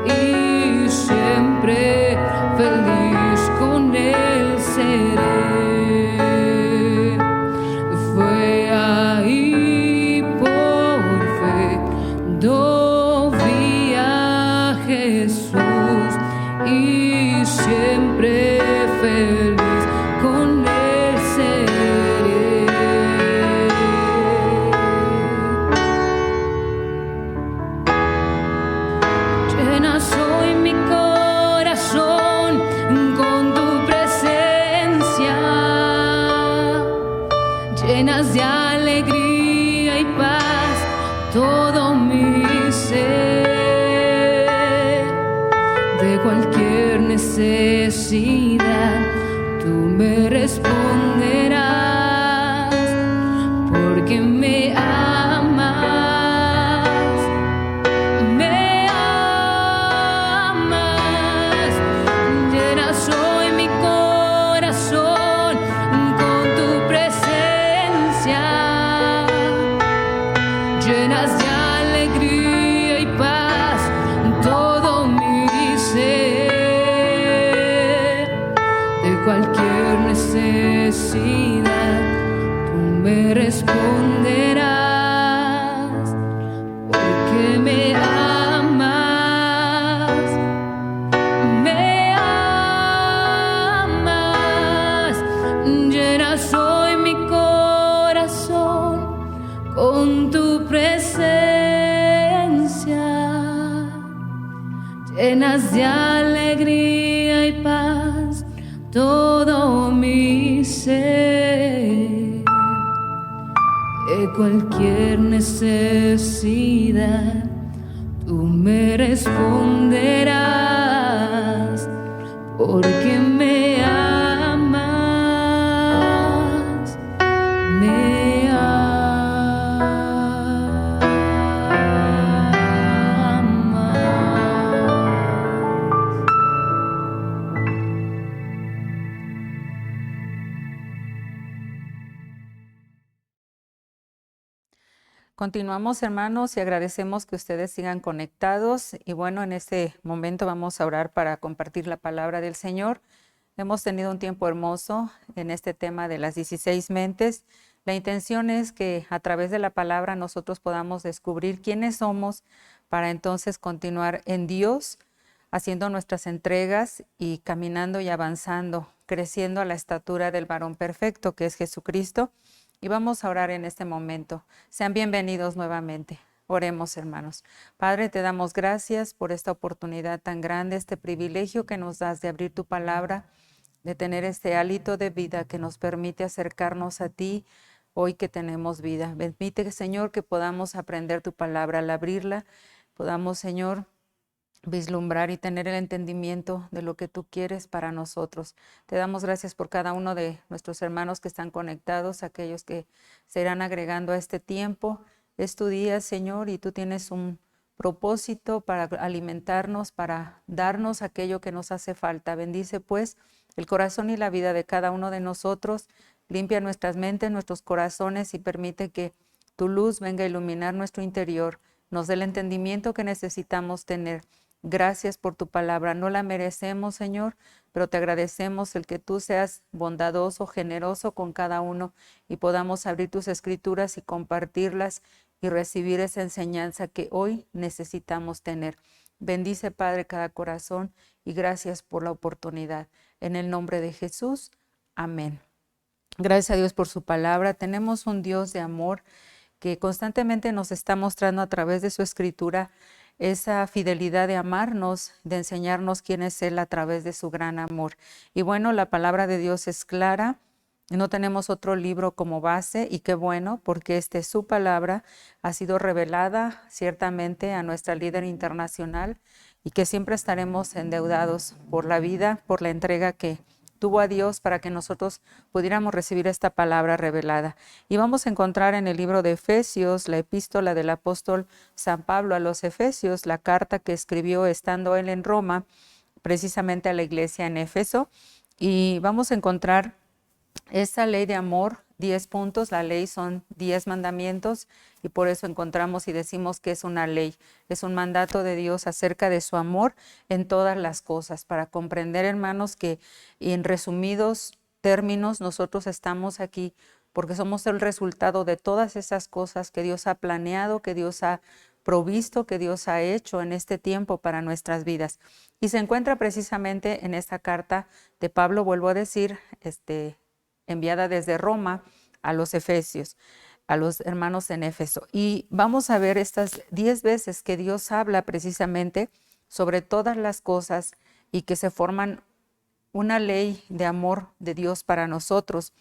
y siempre feliz con él seré. Fue ahí por fe, do vi a Jesús y siempre feliz con él seré. Llena soy mi corazón con tu presencia, llenas de alegría y paz todo mi ser. De cualquier necesidad tú me responderás, porque me amas, me amas. Llena soy mi corazón con tu presencia, llenas de alegría y paz todo mi ser. De cualquier necesidad tú me responderás, porque me amas, me amas. Llena soy mi corazón con tu presencia, llenas de alegría y paz todo mi ser. De cualquier necesidad tú me responderás, porque me amas, me amas. Continuamos, hermanos, y agradecemos que ustedes sigan conectados. Y bueno, en este momento vamos a orar para compartir la palabra del Señor. Hemos tenido un tiempo hermoso en este tema de las 16 mentes. La intención es que a través de la palabra nosotros podamos descubrir quiénes somos para entonces continuar en Dios, haciendo nuestras entregas y caminando y avanzando, creciendo a la estatura del varón perfecto, que es Jesucristo. Y vamos a orar en este momento. Sean bienvenidos nuevamente. Oremos, hermanos. Padre, te damos gracias por esta oportunidad tan grande, este privilegio que nos das de abrir tu palabra, de tener este hálito de vida que nos permite acercarnos a ti hoy que tenemos vida. Permite, Señor, que podamos aprender tu palabra al abrirla, podamos, Señor, vislumbrar y tener el entendimiento de lo que tú quieres para nosotros. Te damos gracias por cada uno de nuestros hermanos que están conectados, aquellos que se irán agregando a este tiempo. Es tu día, Señor, y tú tienes un propósito para alimentarnos, para darnos aquello que nos hace falta. Bendice, pues, el corazón y la vida de cada uno de nosotros. Limpia nuestras mentes, nuestros corazones y permite que tu luz venga a iluminar nuestro interior. Nos dé el entendimiento que necesitamos tener. Gracias por tu palabra. No la merecemos, Señor, pero te agradecemos el que tú seas bondadoso, generoso con cada uno y podamos abrir tus escrituras y compartirlas y recibir esa enseñanza que hoy necesitamos tener. Bendice, Padre, cada corazón y gracias por la oportunidad. En el nombre de Jesús, amén. Gracias a Dios por su palabra. Tenemos un Dios de amor que constantemente nos está mostrando a través de su escritura esa fidelidad de amarnos, de enseñarnos quién es Él a través de su gran amor. Y bueno, la palabra de Dios es clara. No tenemos otro libro como base y qué bueno, porque su palabra ha sido revelada ciertamente a nuestra líder internacional y que siempre estaremos endeudados por la vida, por la entrega que tuvo a Dios para que nosotros pudiéramos recibir esta palabra revelada. Y vamos a encontrar en el libro de Efesios, la epístola del apóstol San Pablo a los Efesios, la carta que escribió estando él en Roma, precisamente a la iglesia en Éfeso. Y vamos a encontrar esta ley de amor, 10 puntos. La ley son 10 mandamientos y por eso encontramos y decimos que es una ley. Es un mandato de Dios acerca de su amor en todas las cosas. Para comprender, hermanos, que en resumidos términos nosotros estamos aquí porque somos el resultado de todas esas cosas que Dios ha planeado, que Dios ha provisto, que Dios ha hecho en este tiempo para nuestras vidas. Y se encuentra precisamente en esta carta de Pablo, vuelvo a decir, enviada desde Roma a los Efesios, a los hermanos en Éfeso. Y vamos a ver estas 10 veces que Dios habla precisamente sobre todas las cosas y que se forman una ley de amor de Dios para nosotros.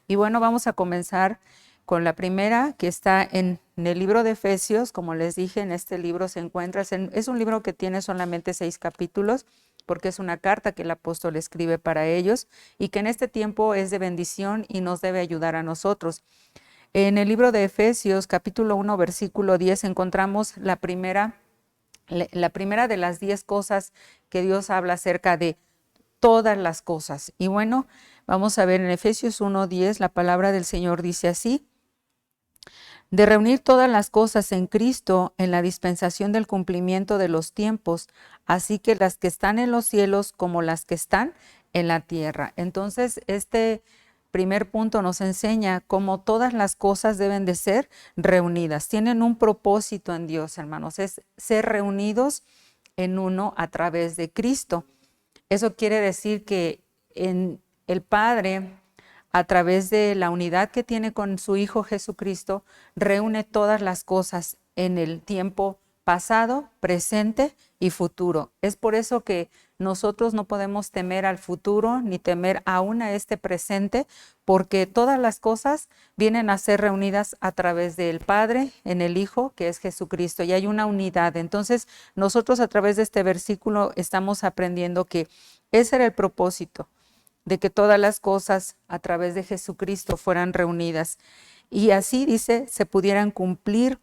Y bueno, vamos a comenzar con la primera que está en el libro de Efesios. Como les dije, en este libro se encuentra, es un libro que tiene solamente 6 capítulos, porque es una carta que el apóstol escribe para ellos y que en este tiempo es de bendición y nos debe ayudar a nosotros. En el libro de Efesios, capítulo 1, versículo 10, encontramos la primera de las 10 cosas que Dios habla acerca de todas las cosas. Y bueno, vamos a ver en Efesios 1:10, la palabra del Señor dice así: de reunir todas las cosas en Cristo en la dispensación del cumplimiento de los tiempos, así que las que están en los cielos como las que están en la tierra. Entonces, este primer punto nos enseña cómo todas las cosas deben de ser reunidas. Tienen un propósito en Dios, hermanos, es ser reunidos en uno a través de Cristo. Eso quiere decir que en el Padre, a través de la unidad que tiene con su Hijo Jesucristo, reúne todas las cosas en el tiempo pasado, presente y futuro. Es por eso que nosotros no podemos temer al futuro ni temer aún a este presente, porque todas las cosas vienen a ser reunidas a través del Padre en el Hijo, que es Jesucristo, y hay una unidad. Entonces, nosotros a través de este versículo estamos aprendiendo que ese era el propósito, de que todas las cosas a través de Jesucristo fueran reunidas. Y así, dice, se pudieran cumplir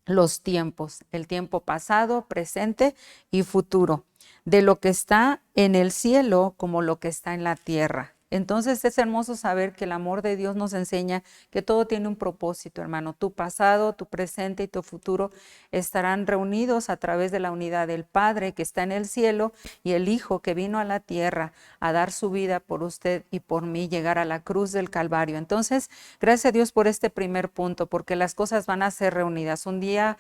los tiempos, el tiempo pasado, presente y futuro, de lo que está en el cielo como lo que está en la tierra. Entonces es hermoso saber que el amor de Dios nos enseña que todo tiene un propósito, hermano. Tu pasado, tu presente y tu futuro estarán reunidos a través de la unidad del Padre que está en el cielo y el Hijo que vino a la tierra a dar su vida por usted y por mí, llegar a la cruz del Calvario. Entonces, gracias a Dios por este primer punto, porque las cosas van a ser reunidas. Un día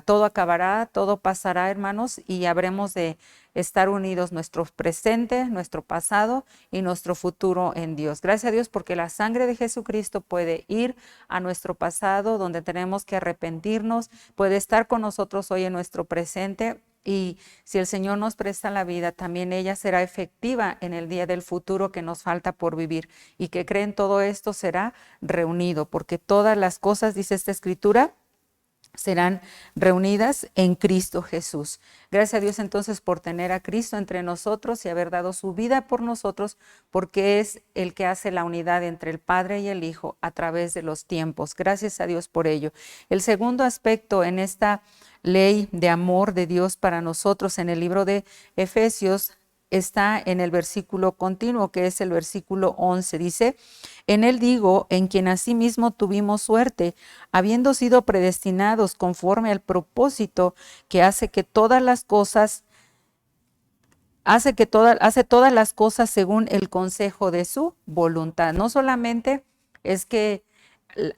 todo acabará, todo pasará, hermanos, y habremos de estar unidos nuestro presente, nuestro pasado y nuestro futuro en Dios. Gracias a Dios porque la sangre de Jesucristo puede ir a nuestro pasado donde tenemos que arrepentirnos, puede estar con nosotros hoy en nuestro presente Y si el Señor nos presta la vida, también ella será efectiva en el día del futuro que nos falta por vivir. Y que creen todo esto será reunido, porque todas las cosas, dice esta escritura, serán reunidas en Cristo Jesús. Gracias a Dios entonces por tener a Cristo entre nosotros y haber dado su vida por nosotros, porque es el que hace la unidad entre el Padre y el Hijo a través de los tiempos. Gracias a Dios por ello. El segundo aspecto en esta ley de amor de Dios para nosotros en el libro de Efesios está en el versículo continuo, que es el versículo 11. Dice: en él digo, en quien asimismo tuvimos suerte, habiendo sido predestinados conforme al propósito que hace todas las cosas según el consejo de su voluntad. No solamente es que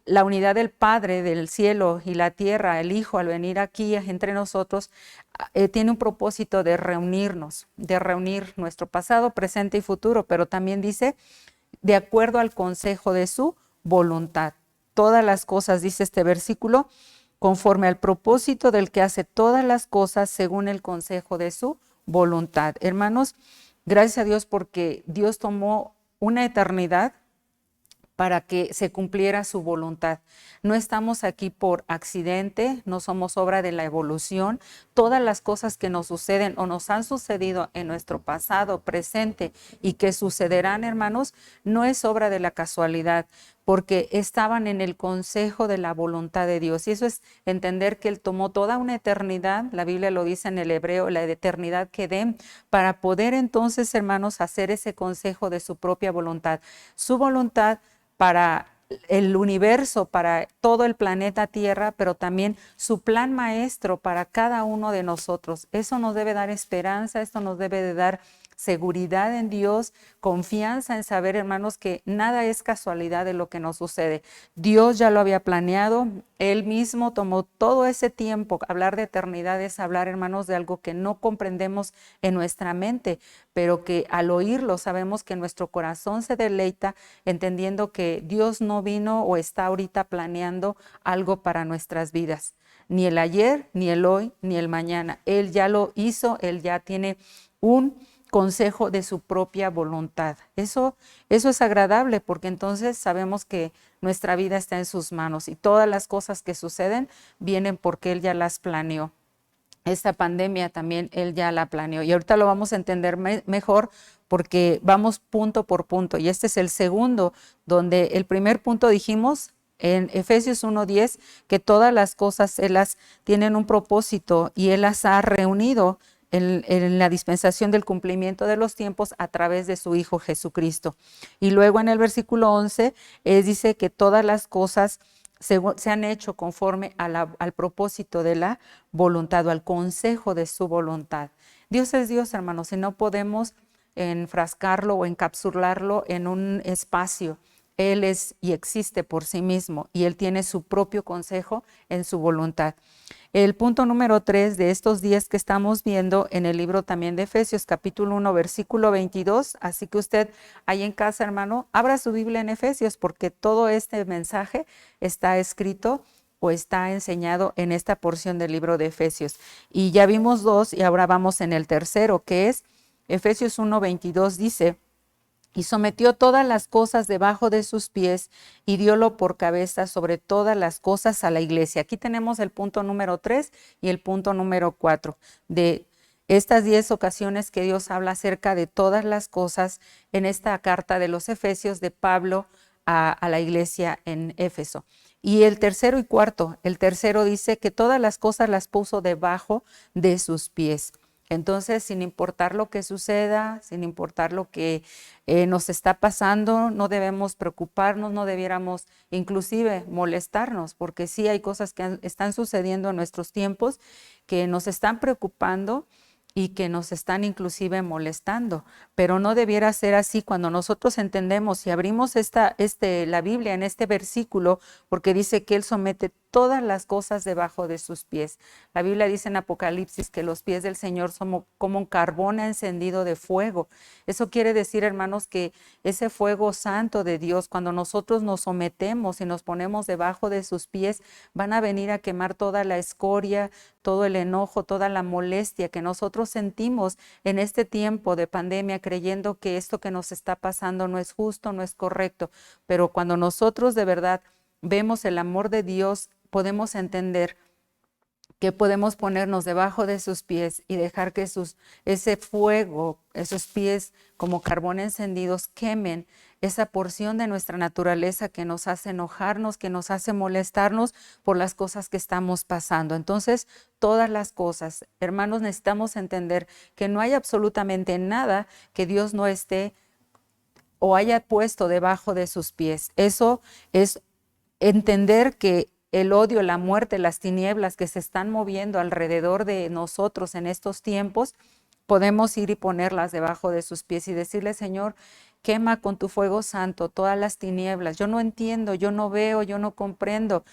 la unidad del Padre del cielo y la tierra, el Hijo, al venir aquí entre nosotros, tiene un propósito de reunirnos, de reunir nuestro pasado, presente y futuro, pero también dice, de acuerdo al consejo de su voluntad. Todas las cosas, dice este versículo, conforme al propósito del que hace todas las cosas según el consejo de su voluntad. Hermanos, gracias a Dios porque Dios tomó una eternidad para que se cumpliera su voluntad. No estamos aquí por accidente, no somos obra de la evolución. Todas las cosas que nos suceden o nos han sucedido en nuestro pasado, presente y que sucederán, hermanos, no es obra de la casualidad, porque estaban en el consejo de la voluntad de Dios. Y eso es entender que Él tomó toda una eternidad, la Biblia lo dice en el hebreo, la eternidad que den, para poder entonces, hermanos, hacer ese consejo de su propia voluntad. Su voluntad para el universo, para todo el planeta Tierra, pero también su plan maestro para cada uno de nosotros. Eso nos debe dar esperanza, esto nos debe de dar seguridad en Dios, confianza en saber, hermanos, que nada es casualidad de lo que nos sucede. Dios ya lo había planeado, Él mismo tomó todo ese tiempo. Hablar de eternidad es hablar, hermanos, de algo que no comprendemos en nuestra mente, pero que al oírlo sabemos que nuestro corazón se deleita entendiendo que Dios no vino o está ahorita planeando algo para nuestras vidas. Ni el ayer, ni el hoy, ni el mañana. Él ya lo hizo, Él ya tiene un consejo de su propia voluntad. Eso es agradable porque entonces sabemos que nuestra vida está en sus manos y todas las cosas que suceden vienen porque Él ya las planeó. Esta pandemia también Él ya la planeó y ahorita lo vamos a entender mejor porque vamos punto por punto y este es el segundo, donde el primer punto dijimos en Efesios 1:10 que todas las cosas Él las tienen un propósito y Él las ha reunido en la dispensación del cumplimiento de los tiempos a través de su Hijo Jesucristo. Y luego en el versículo 11 dice que todas las cosas se han hecho conforme al propósito de la voluntad o al consejo de su voluntad. Dios es Dios, hermanos, y no podemos enfrascarlo o encapsularlo en un espacio. Él es y existe por sí mismo y Él tiene su propio consejo en su voluntad. El punto número 3 de estos días que estamos viendo en el libro también de Efesios, capítulo 1, versículo 22. Así que usted ahí en casa, hermano, abra su Biblia en Efesios porque todo este mensaje está escrito o está enseñado en esta porción del libro de Efesios. Y ya vimos 2 y ahora vamos en el tercero, que es Efesios 1, 22, dice: y sometió todas las cosas debajo de sus pies y diólo por cabeza sobre todas las cosas a la iglesia. Aquí tenemos el punto número 3 y el punto número 4 de estas 10 ocasiones que Dios habla acerca de todas las cosas en esta carta de los Efesios de Pablo a la iglesia en Éfeso. Y el tercero y cuarto, el tercero dice que todas las cosas las puso debajo de sus pies. Entonces, sin importar lo que suceda, sin importar lo que nos está pasando, no debemos preocuparnos, no debiéramos inclusive molestarnos, porque sí hay cosas que están sucediendo en nuestros tiempos que nos están preocupando y que nos están inclusive molestando, pero no debiera ser así cuando nosotros entendemos y abrimos la Biblia en este versículo, porque dice que Él somete todas las cosas debajo de sus pies. La Biblia dice en Apocalipsis que los pies del Señor son como un carbón encendido de fuego. Eso quiere decir, hermanos, que ese fuego santo de Dios, cuando nosotros nos sometemos y nos ponemos debajo de sus pies, van a venir a quemar toda la escoria, todo el enojo, toda la molestia que nosotros sentimos en este tiempo de pandemia, creyendo que esto que nos está pasando no es justo, no es correcto. Pero cuando nosotros de verdad vemos el amor de Dios, podemos entender que podemos ponernos debajo de sus pies y dejar que ese fuego, esos pies como carbón encendidos quemen esa porción de nuestra naturaleza que nos hace enojarnos, que nos hace molestarnos por las cosas que estamos pasando. Entonces, todas las cosas, hermanos, necesitamos entender que no hay absolutamente nada que Dios no esté o haya puesto debajo de sus pies. Eso es entender que el odio, la muerte, las tinieblas que se están moviendo alrededor de nosotros en estos tiempos, podemos ir y ponerlas debajo de sus pies y decirle, Señor, quema con tu fuego santo todas las tinieblas. Yo no entiendo, yo no veo, yo no comprendo,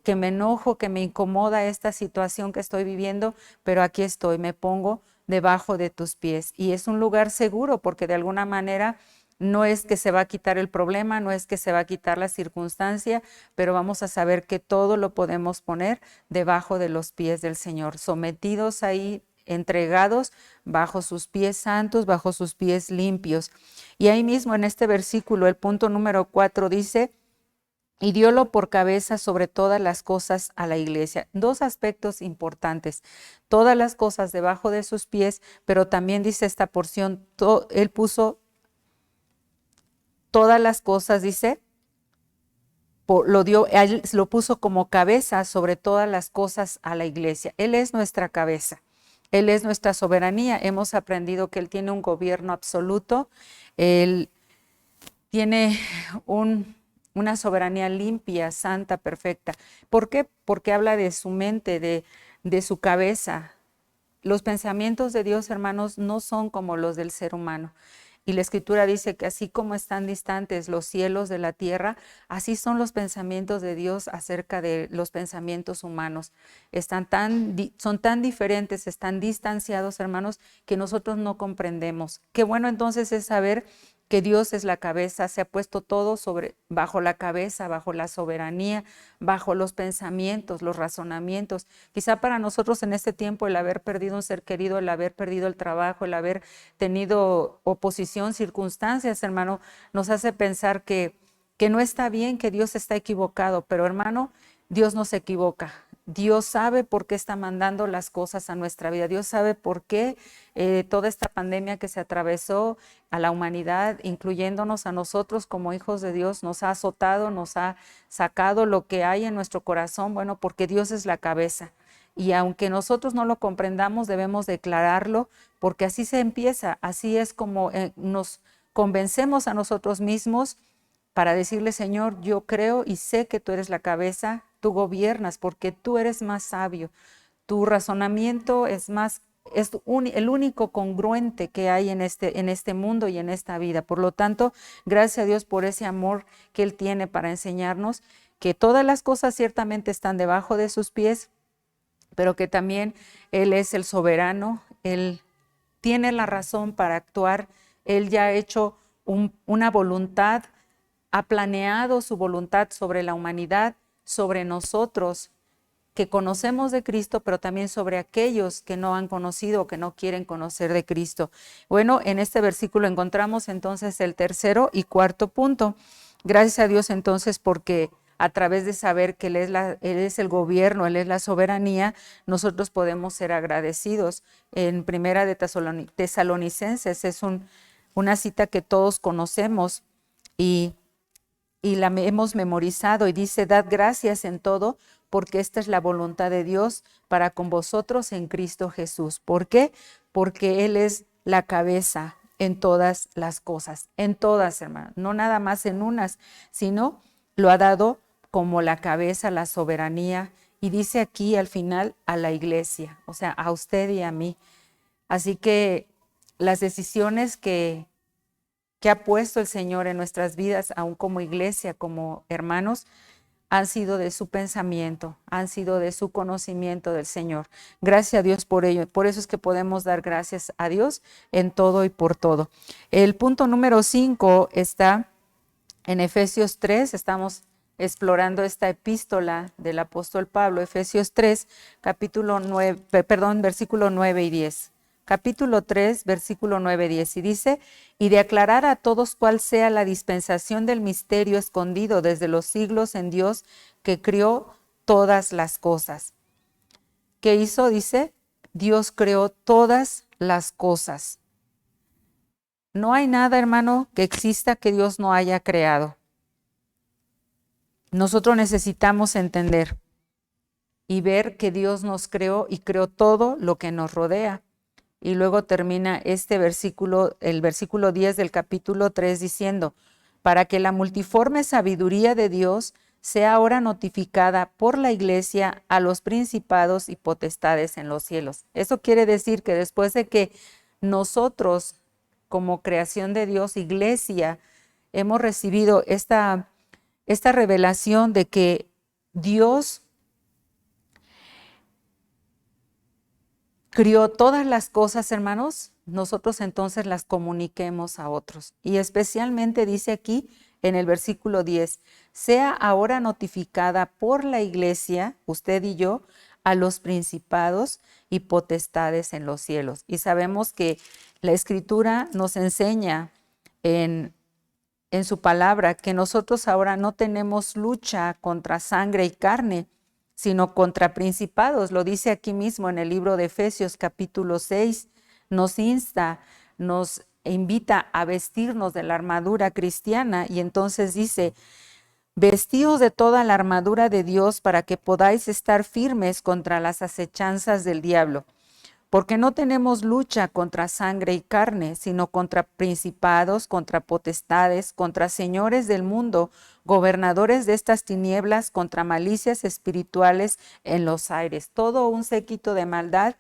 que me enojo, que me incomoda esta situación que estoy viviendo, pero aquí estoy, me pongo debajo de tus pies. Y es un lugar seguro porque de alguna manera no es que se va a quitar el problema, no es que se va a quitar la circunstancia, pero vamos a saber que todo lo podemos poner debajo de los pies del Señor, sometidos ahí, entregados bajo sus pies santos, bajo sus pies limpios. Y ahí mismo en este versículo, el punto número 4 dice, y diólo por cabeza sobre todas las cosas a la iglesia. Dos aspectos importantes, todas las cosas debajo de sus pies, pero también dice esta porción, él puso todas las cosas, dice, él lo puso como cabeza sobre todas las cosas a la iglesia. Él es nuestra cabeza, Él es nuestra soberanía. Hemos aprendido que Él tiene un gobierno absoluto, Él tiene una soberanía limpia, santa, perfecta. ¿Por qué? Porque habla de su mente, de su cabeza. Los pensamientos de Dios, hermanos, no son como los del ser humano. Y la Escritura dice que así como están distantes los cielos de la tierra, así son los pensamientos de Dios acerca de los pensamientos humanos. Son tan diferentes, están distanciados, hermanos, que nosotros no comprendemos. Qué bueno entonces es saber que Dios es la cabeza, se ha puesto todo bajo la cabeza, bajo la soberanía, bajo los pensamientos, los razonamientos. Quizá para nosotros en este tiempo el haber perdido un ser querido, el haber perdido el trabajo, el haber tenido oposición, circunstancias, hermano, nos hace pensar que no está bien, que Dios está equivocado, pero hermano, Dios no se equivoca. Dios sabe por qué está mandando las cosas a nuestra vida. Dios sabe por qué toda esta pandemia que se atravesó a la humanidad, incluyéndonos a nosotros como hijos de Dios, nos ha azotado, nos ha sacado lo que hay en nuestro corazón. Bueno, porque Dios es la cabeza. Y aunque nosotros no lo comprendamos, debemos declararlo, porque así se empieza. Así es como nos convencemos a nosotros mismos para decirle, Señor, yo creo y sé que tú eres la cabeza, tú gobiernas porque tú eres más sabio. Tu razonamiento es el único congruente que hay en este mundo y en esta vida. Por lo tanto, gracias a Dios por ese amor que Él tiene para enseñarnos que todas las cosas ciertamente están debajo de sus pies, pero que también Él es el soberano, Él tiene la razón para actuar, Él ya ha hecho una voluntad, ha planeado su voluntad sobre la humanidad, sobre nosotros que conocemos de Cristo, pero también sobre aquellos que no han conocido o que no quieren conocer de Cristo. Bueno, en este versículo encontramos entonces el tercero y cuarto punto. Gracias a Dios entonces porque a través de saber que Él es el gobierno, Él es la soberanía, nosotros podemos ser agradecidos. En Primera de Tesalonicenses es una cita que todos conocemos y la hemos memorizado y dice, dad gracias en todo, porque esta es la voluntad de Dios para con vosotros en Cristo Jesús. ¿Por qué? Porque Él es la cabeza en todas las cosas, en todas, hermanos, no nada más en unas, sino lo ha dado como la cabeza, la soberanía, y dice aquí al final a la iglesia, o sea, a usted y a mí. Así que las decisiones que ha puesto el Señor en nuestras vidas, aún como iglesia, como hermanos, han sido de su pensamiento, han sido de su conocimiento del Señor. Gracias a Dios por ello. Por eso es que podemos dar gracias a Dios en todo y por todo. El punto número 5 está en Efesios 3. Estamos explorando esta epístola del apóstol Pablo, Efesios 3, versículo 9 y 10. Capítulo 3, versículo 9 y 10, y dice: y de aclarar a todos cuál sea la dispensación del misterio escondido desde los siglos en Dios, que crió todas las cosas. ¿Qué hizo? Dice, Dios creó todas las cosas. No hay nada, hermano, que exista que Dios no haya creado. Nosotros necesitamos entender y ver que Dios nos creó y creó todo lo que nos rodea. Y luego termina este versículo, el versículo 10 del capítulo 3, diciendo: para que la multiforme sabiduría de Dios sea ahora notificada por la iglesia a los principados y potestades en los cielos. Eso quiere decir que después de que nosotros, como creación de Dios, iglesia, hemos recibido esta revelación de que Dios crió todas las cosas, hermanos, nosotros entonces las comuniquemos a otros. Y especialmente dice aquí en el versículo 10, sea ahora notificada por la iglesia, usted y yo, a los principados y potestades en los cielos. Y sabemos que la Escritura nos enseña en su palabra que nosotros ahora no tenemos lucha contra sangre y carne, sino contra principados. Lo dice aquí mismo en el libro de Efesios capítulo 6, nos insta, nos invita a vestirnos de la armadura cristiana, y entonces dice: vestíos de toda la armadura de Dios para que podáis estar firmes contra las acechanzas del diablo. Porque no tenemos lucha contra sangre y carne, sino contra principados, contra potestades, contra señores del mundo, gobernadores de estas tinieblas, contra malicias espirituales en los aires. Todo un séquito de maldad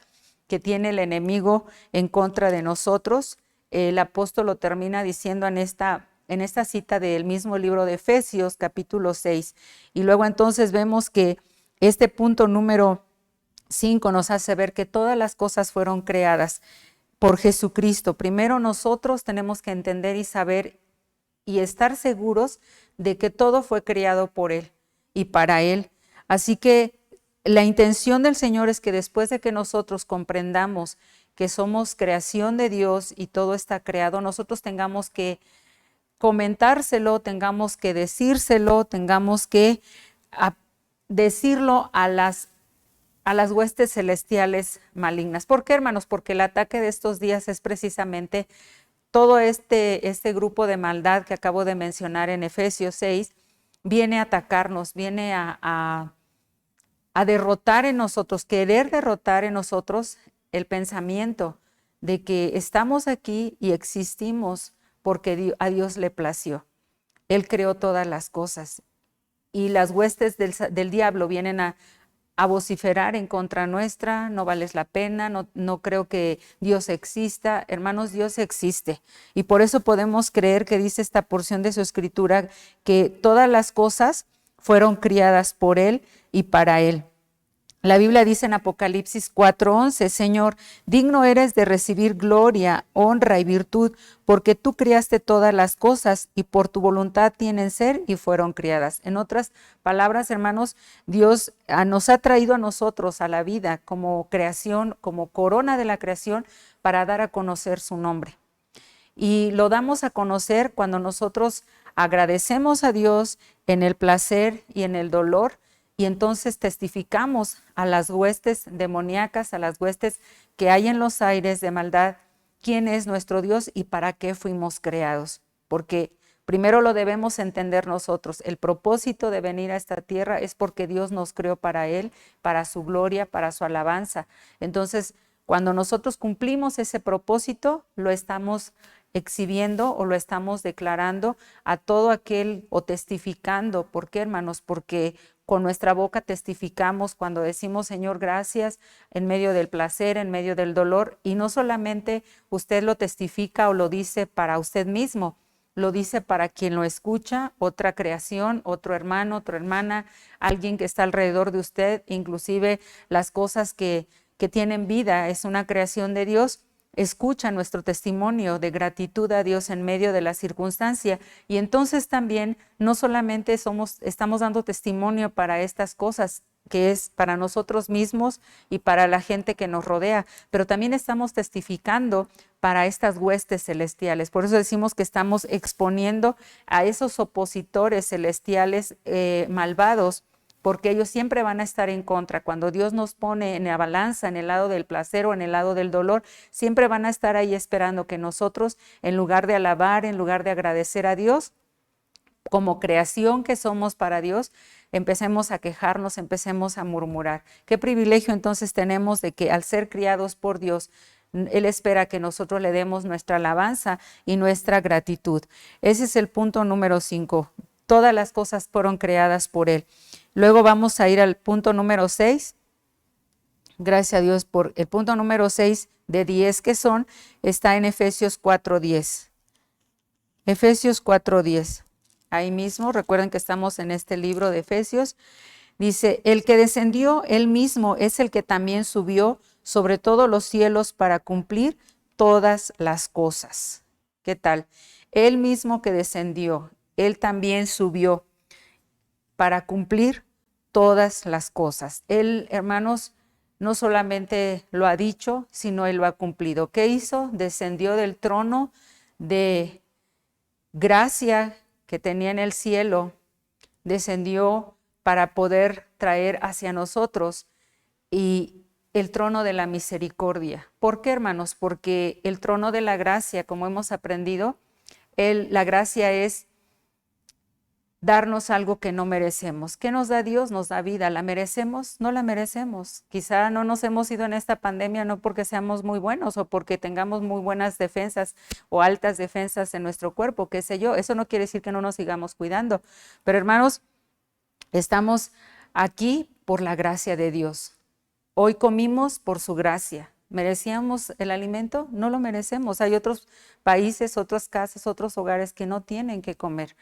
que tiene el enemigo en contra de nosotros. El apóstol lo termina diciendo en esta cita del mismo libro de Efesios, capítulo 6. Y luego entonces vemos que este punto número 5 nos hace ver que todas las cosas fueron creadas por Jesucristo. Primero nosotros tenemos que entender y saber y estar seguros de que todo fue creado por Él y para Él. Así que la intención del Señor es que después de que nosotros comprendamos que somos creación de Dios y todo está creado, nosotros tengamos que comentárselo, tengamos que decírselo, tengamos que decirlo a las huestes celestiales malignas. ¿Por qué, hermanos? Porque el ataque de estos días es precisamente todo este grupo de maldad que acabo de mencionar en Efesios 6, viene a atacarnos, viene a derrotar en nosotros, querer derrotar en nosotros el pensamiento de que estamos aquí y existimos porque a Dios le plació. Él creó todas las cosas y las huestes del diablo vienen a vociferar en contra nuestra: no vales la pena, no creo que Dios exista. Hermanos, Dios existe. Y por eso podemos creer que dice esta porción de su escritura que todas las cosas fueron criadas por Él y para Él. La Biblia dice en Apocalipsis 4:11, Señor, digno eres de recibir gloria, honra y virtud, porque tú creaste todas las cosas y por tu voluntad tienen ser y fueron criadas. En otras palabras, hermanos, Dios nos ha traído a nosotros a la vida como creación, como corona de la creación, para dar a conocer su nombre. Y lo damos a conocer cuando nosotros agradecemos a Dios en el placer y en el dolor, y entonces testificamos a las huestes demoníacas, a las huestes que hay en los aires de maldad, quién es nuestro Dios y para qué fuimos creados. Porque primero lo debemos entender nosotros. El propósito de venir a esta tierra es porque Dios nos creó para Él, para su gloria, para su alabanza. Entonces, cuando nosotros cumplimos ese propósito, lo estamos exhibiendo o lo estamos declarando a todo aquel o testificando. ¿Por qué, hermanos? Porque con nuestra boca testificamos cuando decimos: Señor, gracias, en medio del placer, en medio del dolor. Y no solamente usted lo testifica o lo dice para usted mismo, lo dice para quien lo escucha, otra creación, otro hermano, otra hermana, alguien que está alrededor de usted, inclusive las cosas que tienen vida, es una creación de Dios. escucha nuestro testimonio de gratitud a Dios en medio de la circunstancia. Y entonces también no solamente estamos dando testimonio para estas cosas, que es para nosotros mismos y para la gente que nos rodea, pero también estamos testificando para estas huestes celestiales. Por eso decimos que estamos exponiendo a esos opositores celestiales malvados, porque ellos siempre van a estar en contra. Cuando Dios nos pone en la balanza, en el lado del placer o en el lado del dolor, siempre van a estar ahí esperando que nosotros, en lugar de alabar, en lugar de agradecer a Dios, como creación que somos para Dios, empecemos a quejarnos, empecemos a murmurar. Qué privilegio entonces tenemos de que al ser criados por Dios, Él espera que nosotros le demos nuestra alabanza y nuestra gratitud. Ese es el punto número 5. Todas las cosas fueron creadas por Él. Luego vamos a ir al punto número 6. Gracias a Dios por el punto número 6 de 10 que está en Efesios 4:10. Efesios 4:10. Ahí mismo, recuerden que estamos en este libro de Efesios. Dice, el que descendió, Él mismo es el que también subió sobre todos los cielos para cumplir todas las cosas. ¿Qué tal? Él mismo que descendió, Él también subió para cumplir todas las cosas. Él, hermanos, no solamente lo ha dicho, sino Él lo ha cumplido. ¿Qué hizo? Descendió del trono de gracia que tenía en el cielo, descendió para poder traer hacia nosotros y el trono de la misericordia. ¿Por qué, hermanos? Porque el trono de la gracia, como hemos aprendido, la gracia es darnos algo que no merecemos. ¿Qué nos da Dios? Nos da vida. ¿La merecemos? No la merecemos. Quizá no nos hemos ido en esta pandemia no porque seamos muy buenos o porque tengamos muy buenas defensas o altas defensas en nuestro cuerpo, qué sé yo. Eso no quiere decir que no nos sigamos cuidando. Pero hermanos, estamos aquí por la gracia de Dios. Hoy comimos por su gracia. ¿Merecíamos el alimento? No lo merecemos. Hay otros países, otras casas, otros hogares que no tienen que comer.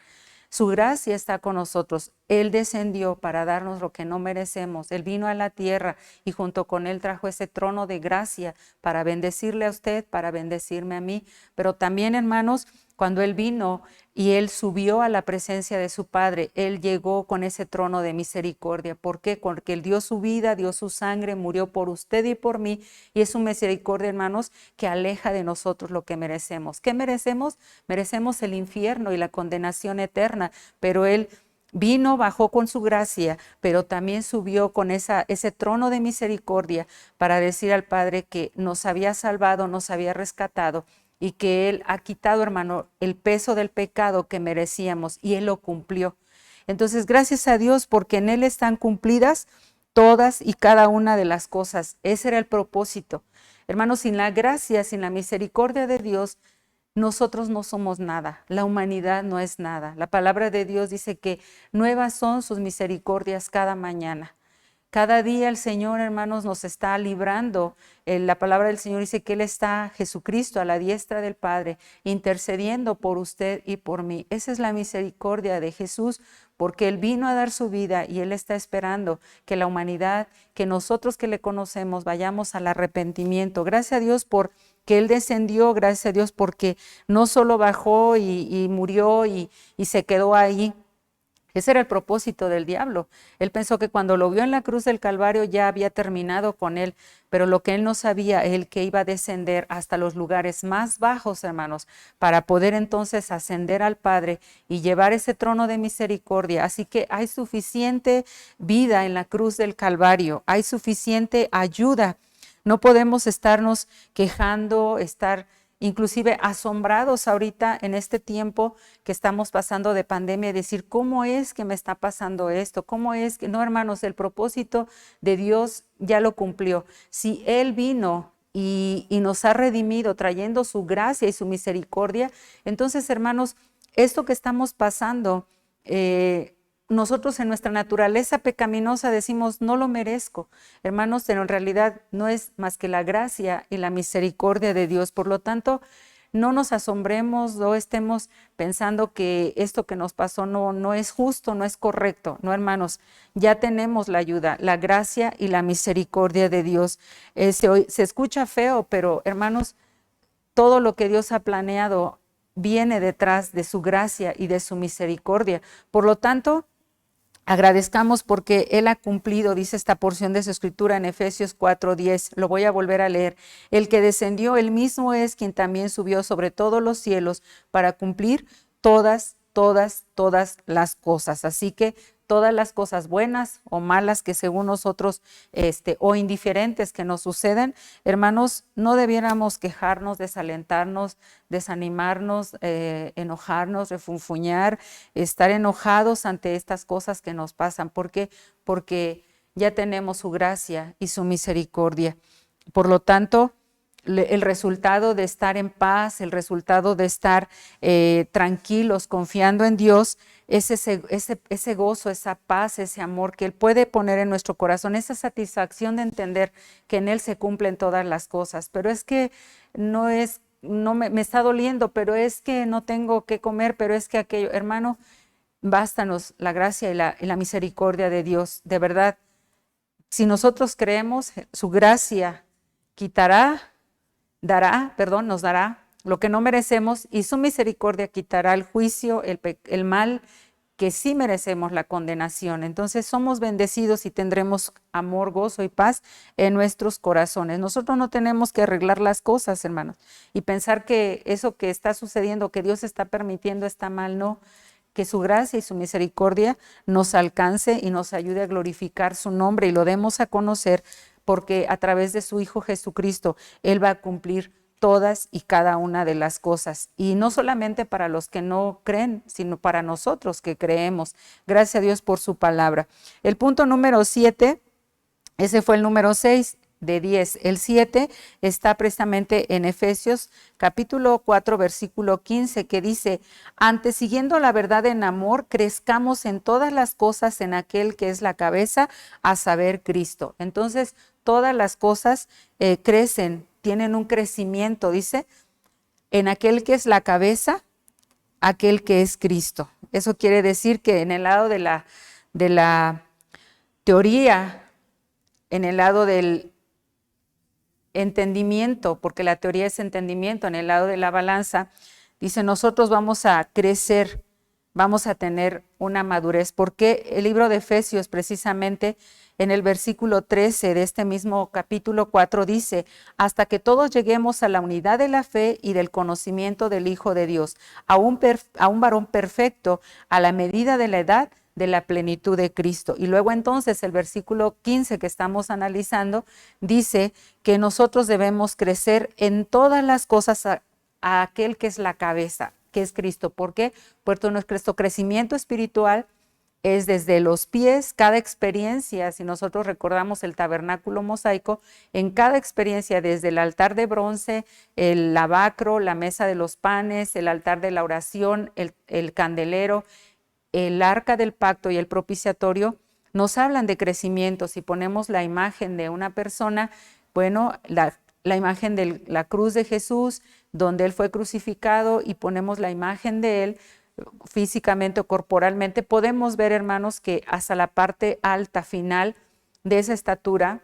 Su gracia está con nosotros. Él descendió para darnos lo que no merecemos. Él vino a la tierra y junto con Él trajo ese trono de gracia para bendecirle a usted, para bendecirme a mí. Pero también, hermanos, cuando Él vino y Él subió a la presencia de su Padre, Él llegó con ese trono de misericordia. ¿Por qué? Porque Él dio su vida, dio su sangre, murió por usted y por mí. Y es su misericordia, hermanos, que aleja de nosotros lo que merecemos. ¿Qué merecemos? Merecemos el infierno y la condenación eterna. Pero Él vino, bajó con su gracia, pero también subió con ese trono de misericordia para decir al Padre que nos había salvado, nos había rescatado y que Él ha quitado, hermano, el peso del pecado que merecíamos y Él lo cumplió. Entonces, gracias a Dios porque en Él están cumplidas todas y cada una de las cosas. Ese era el propósito. Hermanos, sin la gracia, sin la misericordia de Dios, nosotros no somos nada, la humanidad no es nada. La palabra de Dios dice que nuevas son sus misericordias cada mañana. Cada día el Señor, hermanos, nos está librando. La palabra del Señor dice que Él está, Jesucristo, a la diestra del Padre, intercediendo por usted y por mí. Esa es la misericordia de Jesús, porque Él vino a dar su vida y Él está esperando que la humanidad, que nosotros que le conocemos, vayamos al arrepentimiento. Gracias a Dios por que Él descendió, gracias a Dios porque no solo bajó y murió y se quedó ahí. Ese era el propósito del diablo. Él pensó que cuando lo vio en la cruz del Calvario ya había terminado con él, pero lo que él no sabía es el que iba a descender hasta los lugares más bajos, hermanos, para poder entonces ascender al Padre y llevar ese trono de misericordia. Así que hay suficiente vida en la cruz del Calvario, hay suficiente ayuda. No podemos estarnos quejando, estar inclusive asombrados ahorita en este tiempo que estamos pasando de pandemia y decir, ¿cómo es que me está pasando esto? ¿Cómo es que? No, hermanos, el propósito de Dios ya lo cumplió. Si Él vino y nos ha redimido trayendo su gracia y su misericordia, entonces, hermanos, esto que estamos pasando, nosotros en nuestra naturaleza pecaminosa decimos, no lo merezco. Hermanos, pero en realidad no es más que la gracia y la misericordia de Dios. Por lo tanto, no nos asombremos, no estemos pensando que esto que nos pasó no es justo, no es correcto. No, hermanos, ya tenemos la ayuda, la gracia y la misericordia de Dios. Se escucha feo, pero hermanos, todo lo que Dios ha planeado viene detrás de su gracia y de su misericordia. Por lo tanto, agradezcamos porque Él ha cumplido, dice esta porción de su escritura en Efesios 4:10, lo voy a volver a leer. El que descendió, Él mismo es quien también subió sobre todos los cielos para cumplir todas las cosas. Así que todas las cosas buenas o malas que según nosotros o indiferentes que nos suceden, hermanos, no debiéramos quejarnos, desalentarnos, desanimarnos, enojarnos, refunfuñar, estar enojados ante estas cosas que nos pasan. ¿Por qué? Porque ya tenemos su gracia y su misericordia. Por lo tanto, el resultado de estar en paz, el resultado de estar tranquilos, confiando en Dios, es ese gozo, esa paz, ese amor que Él puede poner en nuestro corazón, esa satisfacción de entender que en Él se cumplen todas las cosas. Pero es que me está doliendo, pero es que no tengo que comer, pero es que aquello. Hermano, bástanos la gracia y la misericordia de Dios. De verdad, si nosotros creemos, su gracia nos dará lo que no merecemos, y su misericordia quitará el juicio, el mal que sí merecemos, la condenación. Entonces somos bendecidos y tendremos amor, gozo y paz en nuestros corazones. Nosotros no tenemos que arreglar las cosas, hermanos, y pensar que eso que está sucediendo, que Dios está permitiendo, está mal. No, que su gracia y su misericordia nos alcance y nos ayude a glorificar su nombre y lo demos a conocer, porque a través de su Hijo Jesucristo, Él va a cumplir todas y cada una de las cosas. Y no solamente para los que no creen, sino para nosotros que creemos. Gracias a Dios por su palabra. El punto número 7, ese fue el número 6 de 10. El 7 está precisamente en Efesios capítulo 4, versículo 15, que dice: antes, siguiendo la verdad en amor, crezcamos en todas las cosas en aquel que es la cabeza, a saber, Cristo. Entonces, todas las cosas crecen, tienen un crecimiento, dice, en aquel que es la cabeza, aquel que es Cristo. Eso quiere decir que en el lado de la teoría, en el lado del entendimiento, porque la teoría es entendimiento, en el lado de la balanza, dice, nosotros vamos a crecer, vamos a tener una madurez. Porque el libro de Efesios, precisamente en el versículo 13 de este mismo capítulo 4, dice: hasta que todos lleguemos a la unidad de la fe y del conocimiento del Hijo de Dios, a un varón perfecto, a la medida de la edad de la plenitud de Cristo. Y luego entonces el versículo 15 que estamos analizando dice que nosotros debemos crecer en todas las cosas a aquel que es la cabeza, que es Cristo. ¿Por qué? Porque nuestro crecimiento espiritual es desde los pies. Cada experiencia, si nosotros recordamos el tabernáculo mosaico, en cada experiencia, desde el altar de bronce, el lavacro, la mesa de los panes, el altar de la oración, el candelero, el arca del pacto y el propiciatorio, nos hablan de crecimiento. Si ponemos la imagen de una persona, bueno, la imagen de la cruz de Jesús, donde Él fue crucificado, y ponemos la imagen de Él físicamente o corporalmente, podemos ver, hermanos, que hasta la parte alta final de esa estatura,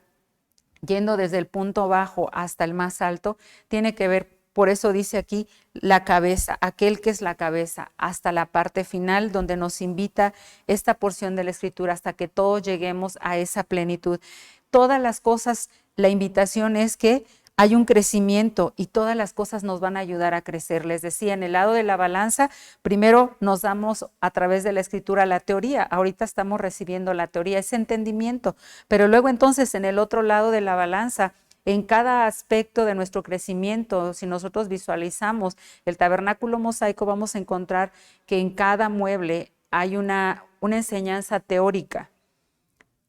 yendo desde el punto bajo hasta el más alto, tiene que ver, por eso dice aquí, la cabeza, aquel que es la cabeza, hasta la parte final, donde nos invita esta porción de la Escritura, hasta que todos lleguemos a esa plenitud. Todas las cosas, la invitación es que hay un crecimiento y todas las cosas nos van a ayudar a crecer. Les decía, en el lado de la balanza, primero nos damos a través de la Escritura la teoría. Ahorita estamos recibiendo la teoría, ese entendimiento. Pero luego entonces en el otro lado de la balanza, en cada aspecto de nuestro crecimiento, si nosotros visualizamos el tabernáculo mosaico, vamos a encontrar que en cada mueble hay una enseñanza teórica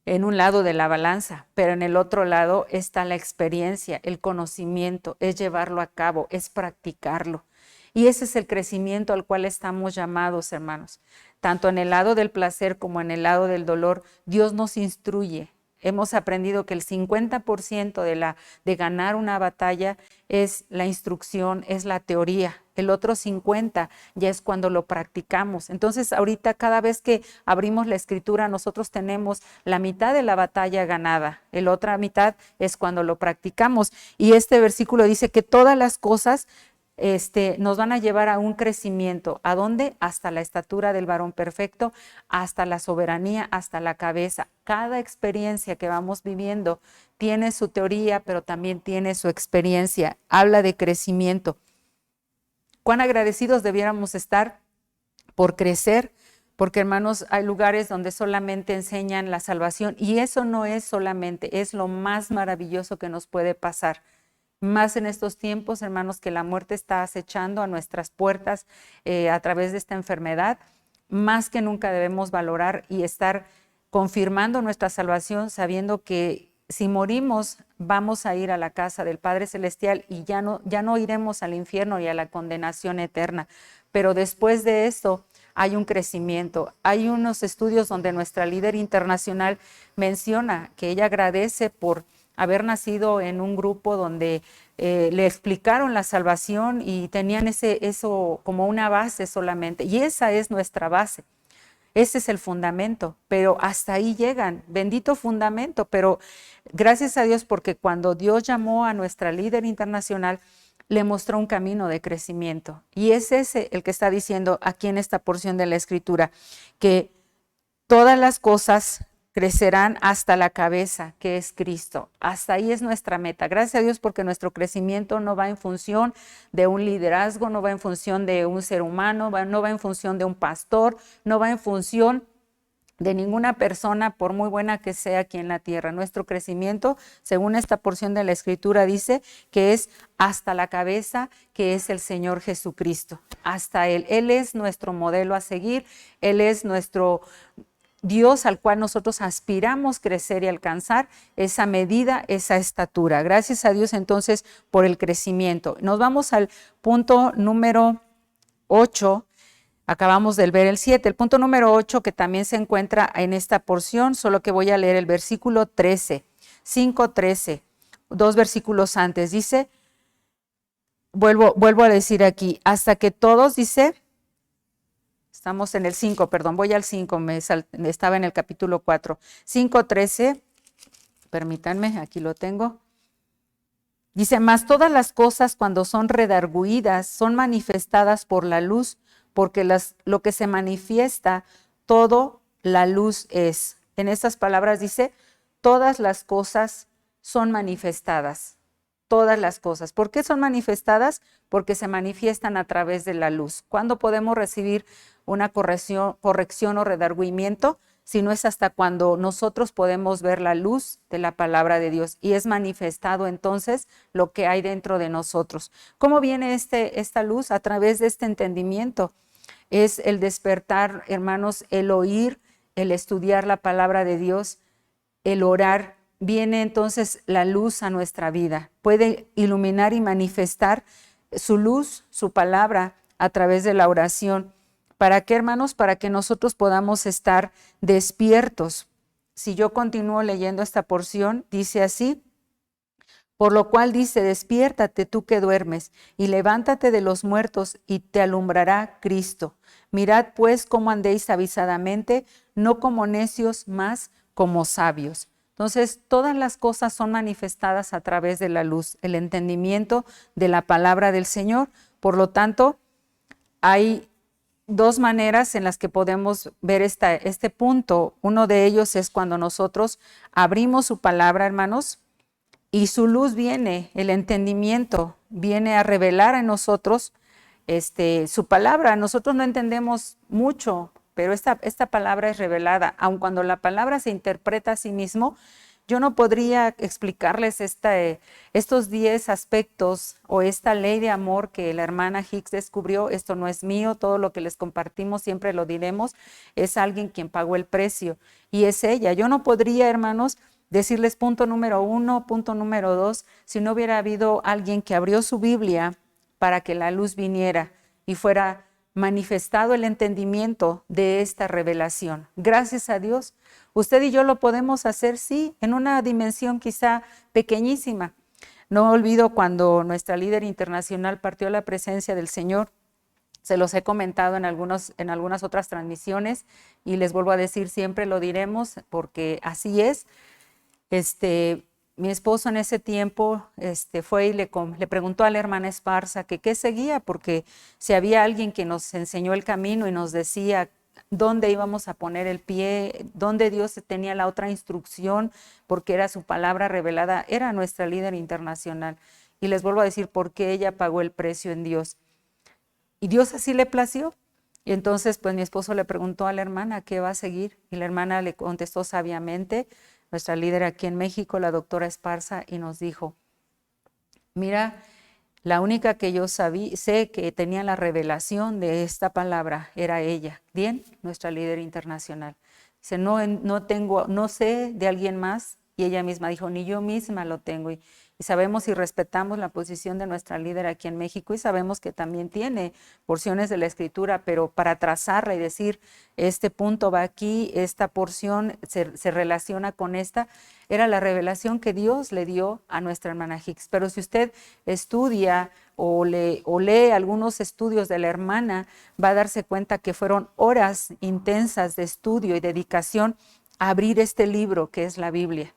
en un lado de la balanza, pero en el otro lado está la experiencia, el conocimiento, es llevarlo a cabo, es practicarlo. Y ese es el crecimiento al cual estamos llamados, hermanos. Tanto en el lado del placer como en el lado del dolor, Dios nos instruye. Hemos aprendido que el 50% de ganar una batalla es la instrucción, es la teoría. El otro 50% ya es cuando lo practicamos. Entonces, ahorita cada vez que abrimos la Escritura, nosotros tenemos la mitad de la batalla ganada. La otra mitad es cuando lo practicamos. Y este versículo dice que todas las cosas nos van a llevar a un crecimiento. ¿A dónde? Hasta la estatura del varón perfecto, hasta la soberanía, hasta la cabeza. Cada experiencia que vamos viviendo tiene su teoría, pero también tiene su experiencia. Habla de crecimiento. ¿Cuán agradecidos debiéramos estar por crecer? Porque, hermanos, hay lugares donde solamente enseñan la salvación y eso no es solamente, es lo más maravilloso que nos puede pasar. Más en estos tiempos, hermanos, que la muerte está acechando a nuestras puertas a través de esta enfermedad, más que nunca debemos valorar y estar confirmando nuestra salvación, sabiendo que si morimos vamos a ir a la casa del Padre Celestial y ya no iremos al infierno y a la condenación eterna. Pero después de esto hay un crecimiento. Hay unos estudios donde nuestra líder internacional menciona que ella agradece por haber nacido en un grupo donde le explicaron la salvación y tenían eso como una base solamente. Y esa es nuestra base. Ese es el fundamento, pero hasta ahí llegan. Bendito fundamento, pero gracias a Dios porque cuando Dios llamó a nuestra líder internacional, le mostró un camino de crecimiento. Y es ese el que está diciendo aquí en esta porción de la Escritura, que todas las cosas crecerán hasta la cabeza, que es Cristo. Hasta ahí es nuestra meta. Gracias a Dios porque nuestro crecimiento no va en función de un liderazgo, no va en función de un ser humano, no va en función de un pastor, no va en función de ninguna persona, por muy buena que sea aquí en la tierra. Nuestro crecimiento, según esta porción de la Escritura, dice que es hasta la cabeza, que es el Señor Jesucristo. Hasta Él. Él es nuestro modelo a seguir. Él es nuestro Dios al cual nosotros aspiramos crecer y alcanzar esa medida, esa estatura. Gracias a Dios entonces por el crecimiento. Nos vamos al punto número 8. Acabamos de ver el 7. El punto número 8 que también se encuentra en esta porción, solo que voy a leer el versículo 13, 5:13, 2 versículos antes. Dice, vuelvo a decir aquí, hasta que todos, dice, estamos en el 5, perdón, voy al 5, estaba en el capítulo 4. 5:13, permítanme, aquí lo tengo. Dice, mas todas las cosas cuando son redargüidas son manifestadas por la luz, porque lo que se manifiesta, todo la luz es. En estas palabras dice, todas las cosas son manifestadas. Todas las cosas. ¿Por qué son manifestadas? Porque se manifiestan a través de la luz. ¿Cuándo podemos recibir una corrección o redargüimiento? Si no es hasta cuando nosotros podemos ver la luz de la palabra de Dios y es manifestado entonces lo que hay dentro de nosotros. ¿Cómo viene esta luz? A través de este entendimiento. Es el despertar, hermanos, el oír, el estudiar la palabra de Dios, el orar. Viene entonces la luz a nuestra vida. Puede iluminar y manifestar su luz, su palabra, a través de la oración. ¿Para qué, hermanos? Para que nosotros podamos estar despiertos. Si yo continúo leyendo esta porción, dice así, por lo cual dice, despiértate tú que duermes, y levántate de los muertos, y te alumbrará Cristo. Mirad pues cómo andéis avisadamente, no como necios, mas como sabios. Entonces, todas las cosas son manifestadas a través de la luz, el entendimiento de la palabra del Señor. Por lo tanto, hay dos maneras en las que podemos ver este punto. Uno de ellos es cuando nosotros abrimos su palabra, hermanos, y su luz viene, el entendimiento viene a revelar en nosotros su palabra. Nosotros no entendemos mucho, pero esta palabra es revelada. Aun cuando la palabra se interpreta a sí mismo, yo no podría explicarles estos 10 aspectos o esta ley de amor que la hermana Hicks descubrió. Esto no es mío, todo lo que les compartimos siempre lo diremos, es alguien quien pagó el precio y es ella. Yo no podría, hermanos, decirles punto número 1, punto número 2, si no hubiera habido alguien que abrió su Biblia para que la luz viniera y fuera manifestado el entendimiento de esta revelación. Gracias a Dios, usted y yo lo podemos hacer, sí, en una dimensión quizá pequeñísima. No olvido cuando nuestra líder internacional partió a la presencia del Señor, se los he comentado en algunas otras transmisiones y les vuelvo a decir, siempre lo diremos porque así es. mi esposo en ese tiempo fue y le preguntó a la hermana Esparza que qué seguía, porque si había alguien que nos enseñó el camino y nos decía dónde íbamos a poner el pie, dónde Dios tenía la otra instrucción, porque era su palabra revelada, era nuestra líder internacional. Y les vuelvo a decir por qué ella pagó el precio en Dios. Y Dios así le plació. Y entonces, pues mi esposo le preguntó a la hermana qué va a seguir. Y la hermana le contestó sabiamente, nuestra líder aquí en México, la doctora Esparza, y nos dijo, mira, la única que yo sé que tenía la revelación de esta palabra era ella, bien, nuestra líder internacional. Dice, no sé de alguien más, y ella misma dijo, ni yo misma lo tengo. Y sabemos y respetamos la posición de nuestra líder aquí en México y sabemos que también tiene porciones de la Escritura, pero para trazarla y decir, este punto va aquí, esta porción se relaciona con esta, era la revelación que Dios le dio a nuestra hermana Hicks. Pero si usted estudia o lee algunos estudios de la hermana, va a darse cuenta que fueron horas intensas de estudio y dedicación a abrir este libro que es la Biblia,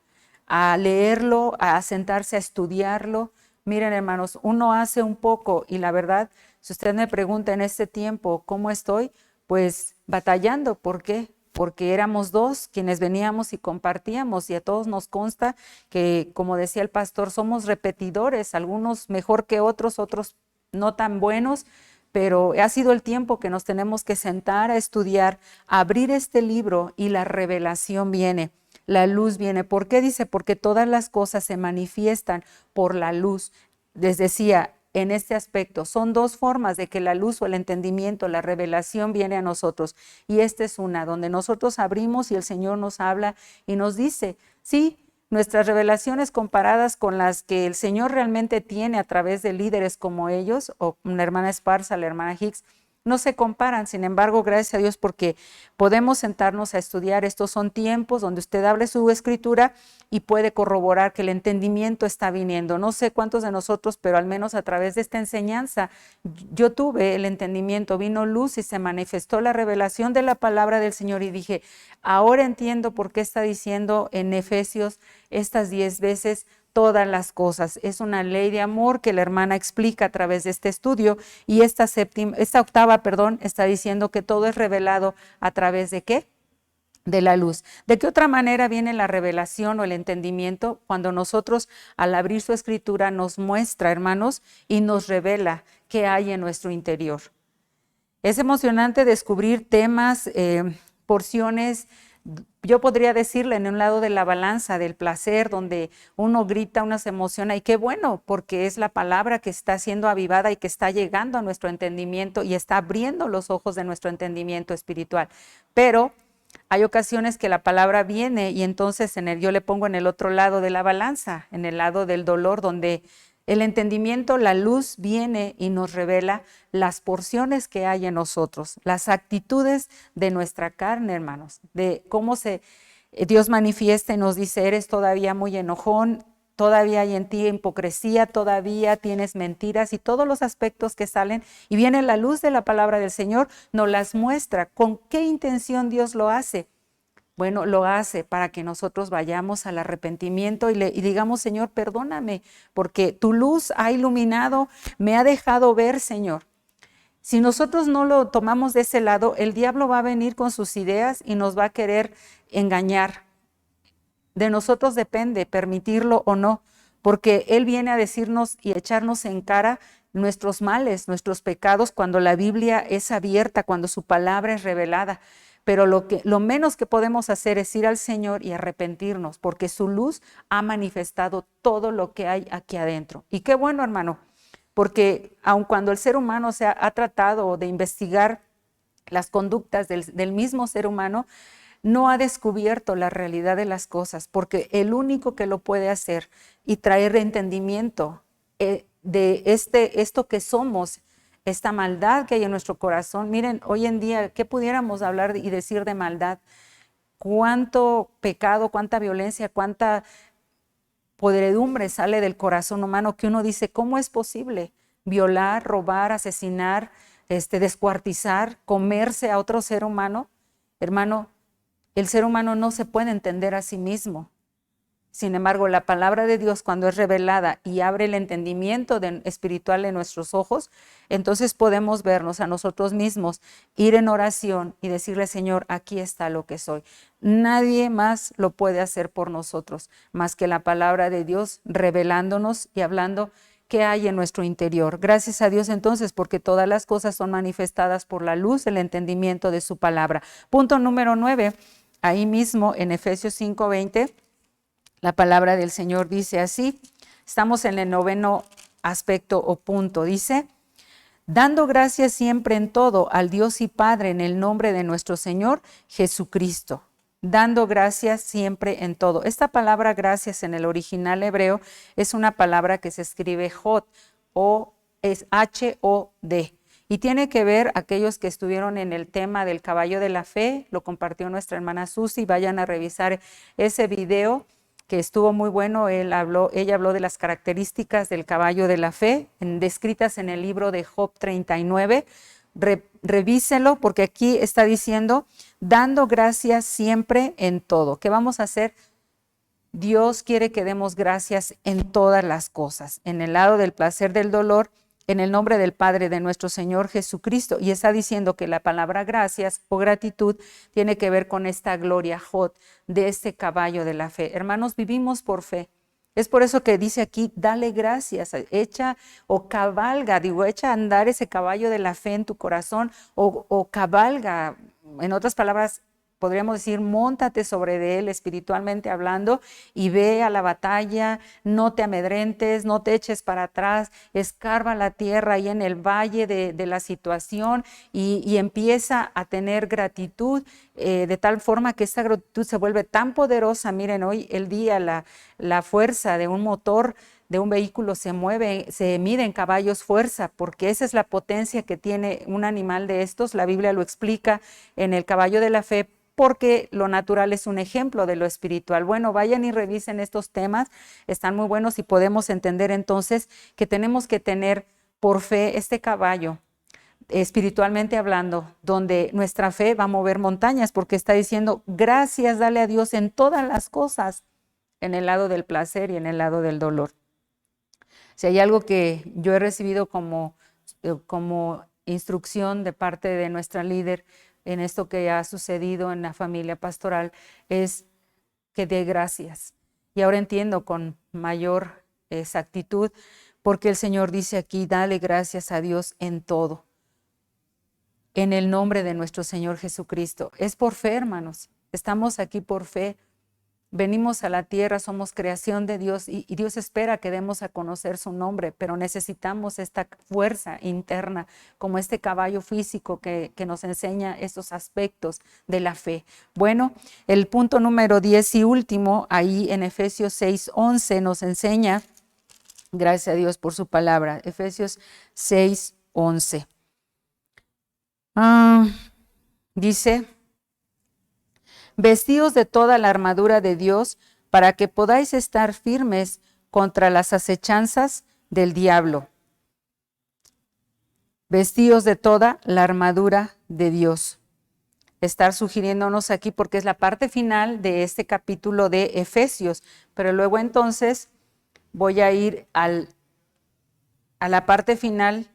a leerlo, a sentarse a estudiarlo. Miren, hermanos, uno hace un poco y la verdad, si usted me pregunta en este tiempo cómo estoy, pues batallando. ¿Por qué? Porque éramos dos quienes veníamos y compartíamos y a todos nos consta que, como decía el pastor, somos repetidores, algunos mejor que otros, otros no tan buenos, pero ha sido el tiempo que nos tenemos que sentar a estudiar, a abrir este libro y la revelación viene. La luz viene. ¿Por qué dice? Porque todas las cosas se manifiestan por la luz. Les decía, en este aspecto, son dos formas de que la luz o el entendimiento, la revelación viene a nosotros. Y esta es una, donde nosotros abrimos y el Señor nos habla y nos dice, sí, nuestras revelaciones comparadas con las que el Señor realmente tiene a través de líderes como ellos, o la hermana Esparza, la hermana Hicks, no se comparan. Sin embargo, gracias a Dios porque podemos sentarnos a estudiar. Estos son tiempos donde usted abre su escritura y puede corroborar que el entendimiento está viniendo. No sé cuántos de nosotros, pero al menos a través de esta enseñanza, yo tuve el entendimiento, vino luz y se manifestó la revelación de la palabra del Señor y dije, ahora entiendo por qué está diciendo en Efesios estas 10 veces, todas las cosas. Es una ley de amor que la hermana explica a través de este estudio y esta octava, está diciendo que todo es revelado a través de ¿qué? De la luz. ¿De qué otra manera viene la revelación o el entendimiento? Cuando nosotros al abrir su escritura nos muestra, hermanos, y nos revela qué hay en nuestro interior. Es emocionante descubrir temas, porciones. Yo podría decirle en un lado de la balanza del placer, donde uno grita, uno se emociona, y qué bueno, porque es la palabra que está siendo avivada y que está llegando a nuestro entendimiento y está abriendo los ojos de nuestro entendimiento espiritual. Pero hay ocasiones que la palabra viene y entonces yo le pongo en el otro lado de la balanza, en el lado del dolor, donde el entendimiento, la luz viene y nos revela las porciones que hay en nosotros, las actitudes de nuestra carne, hermanos, de cómo Dios manifiesta y nos dice, eres todavía muy enojón, todavía hay en ti hipocresía, todavía tienes mentiras y todos los aspectos que salen y viene la luz de la palabra del Señor, nos las muestra. ¿Con qué intención Dios lo hace? Bueno, lo hace para que nosotros vayamos al arrepentimiento y digamos, Señor, perdóname, porque tu luz ha iluminado, me ha dejado ver, Señor. Si nosotros no lo tomamos de ese lado, el diablo va a venir con sus ideas y nos va a querer engañar. De nosotros depende permitirlo o no, porque él viene a decirnos y echarnos en cara nuestros males, nuestros pecados, cuando la Biblia es abierta, cuando su palabra es revelada. Pero lo menos que podemos hacer es ir al Señor y arrepentirnos, porque su luz ha manifestado todo lo que hay aquí adentro. Y qué bueno, hermano, porque aun cuando el ser humano ha tratado de investigar las conductas del mismo ser humano, no ha descubierto la realidad de las cosas, porque el único que lo puede hacer y traer entendimiento de esto que somos, esta maldad que hay en nuestro corazón. Miren, hoy en día, ¿qué pudiéramos hablar y decir de maldad? Cuánto pecado, cuánta violencia, cuánta podredumbre sale del corazón humano que uno dice, ¿cómo es posible violar, robar, asesinar, descuartizar, comerse a otro ser humano? Hermano, el ser humano no se puede entender a sí mismo. Sin embargo, la palabra de Dios, cuando es revelada y abre el entendimiento espiritual en nuestros ojos, entonces podemos vernos a nosotros mismos, ir en oración y decirle, Señor, aquí está lo que soy. Nadie más lo puede hacer por nosotros, más que la palabra de Dios revelándonos y hablando qué hay en nuestro interior. Gracias a Dios entonces, porque todas las cosas son manifestadas por la luz, el entendimiento de su palabra. Punto número 9, ahí mismo en Efesios 5:20, la palabra del Señor dice así, estamos en el 9º aspecto o punto, dice, dando gracias siempre en todo al Dios y Padre en el nombre de nuestro Señor Jesucristo. Dando gracias siempre en todo. Esta palabra gracias en el original hebreo es una palabra que se escribe Hod o es H-O-D. Y tiene que ver, aquellos que estuvieron en el tema del caballo de la fe, lo compartió nuestra hermana Susi, vayan a revisar ese video que estuvo muy bueno. Ella habló de las características del caballo de la fe, descritas en el libro de Job 39. Revíselo porque aquí está diciendo, dando gracias siempre en todo. ¿Qué vamos a hacer? Dios quiere que demos gracias en todas las cosas, en el lado del placer, del dolor, en el nombre del Padre de nuestro Señor Jesucristo. Y está diciendo que la palabra gracias o gratitud tiene que ver con esta gloria Jod de este caballo de la fe. Hermanos, vivimos por fe. Es por eso que dice aquí, dale gracias, echa o cabalga, echa a andar ese caballo de la fe en tu corazón o cabalga, en otras palabras, podríamos decir, móntate sobre de él espiritualmente hablando y ve a la batalla, no te amedrentes, no te eches para atrás, escarba la tierra ahí en el valle de la situación y empieza a tener gratitud de tal forma que esta gratitud se vuelve tan poderosa. Miren, hoy el día la fuerza de un motor de un vehículo se mide en caballos fuerza, porque esa es la potencia que tiene un animal de estos. La Biblia lo explica en el caballo de la fe, porque lo natural es un ejemplo de lo espiritual. Bueno, vayan y revisen estos temas, están muy buenos y podemos entender entonces que tenemos que tener por fe este caballo, espiritualmente hablando, donde nuestra fe va a mover montañas, porque está diciendo, gracias, dale a Dios en todas las cosas, en el lado del placer y en el lado del dolor. Si hay algo que yo he recibido como instrucción de parte de nuestra líder, en esto que ha sucedido en la familia pastoral, es que dé gracias. Y ahora entiendo con mayor exactitud, porque el Señor dice aquí, dale gracias a Dios en todo, en el nombre de nuestro Señor Jesucristo. Es por fe, hermanos, estamos aquí por fe. Venimos a la tierra, somos creación de Dios y Dios espera que demos a conocer su nombre, pero necesitamos esta fuerza interna, como este caballo físico que nos enseña estos aspectos de la fe. Bueno, el punto número 10 y último, ahí en Efesios 6:11 nos enseña, gracias a Dios por su palabra, Efesios 6:11. Dice, vestidos de toda la armadura de Dios para que podáis estar firmes contra las acechanzas del diablo. Vestidos de toda la armadura de Dios. Estar sugiriéndonos aquí porque es la parte final de este capítulo de Efesios, pero luego entonces voy a ir a la parte final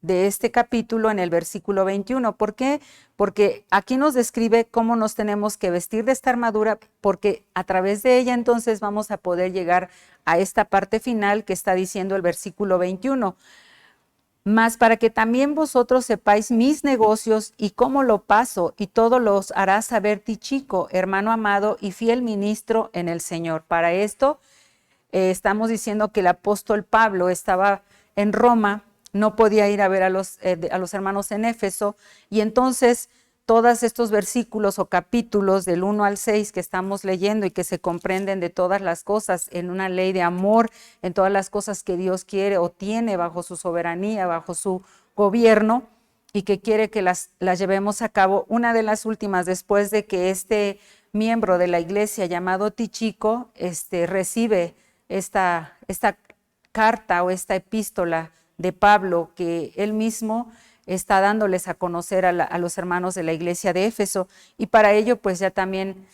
de este capítulo en el versículo 21. ¿Por qué? Porque aquí nos describe cómo nos tenemos que vestir de esta armadura, porque a través de ella entonces vamos a poder llegar a esta parte final que está diciendo el versículo 21. Mas para que también vosotros sepáis mis negocios y cómo lo paso, y todo los hará saber Tíquico, hermano amado y fiel ministro en el Señor. Para esto estamos diciendo que el apóstol Pablo estaba en Roma, no podía ir a ver a los hermanos en Éfeso, y entonces todos estos versículos o capítulos del 1 al 6 que estamos leyendo y que se comprenden de todas las cosas en una ley de amor, en todas las cosas que Dios quiere o tiene bajo su soberanía, bajo su gobierno, y que quiere que las llevemos a cabo. Una de las últimas, después de que este miembro de la iglesia llamado Tíquico recibe esta carta o esta epístola de Pablo, que él mismo está dándoles a conocer a los hermanos de la iglesia de Éfeso, y para ello pues ya también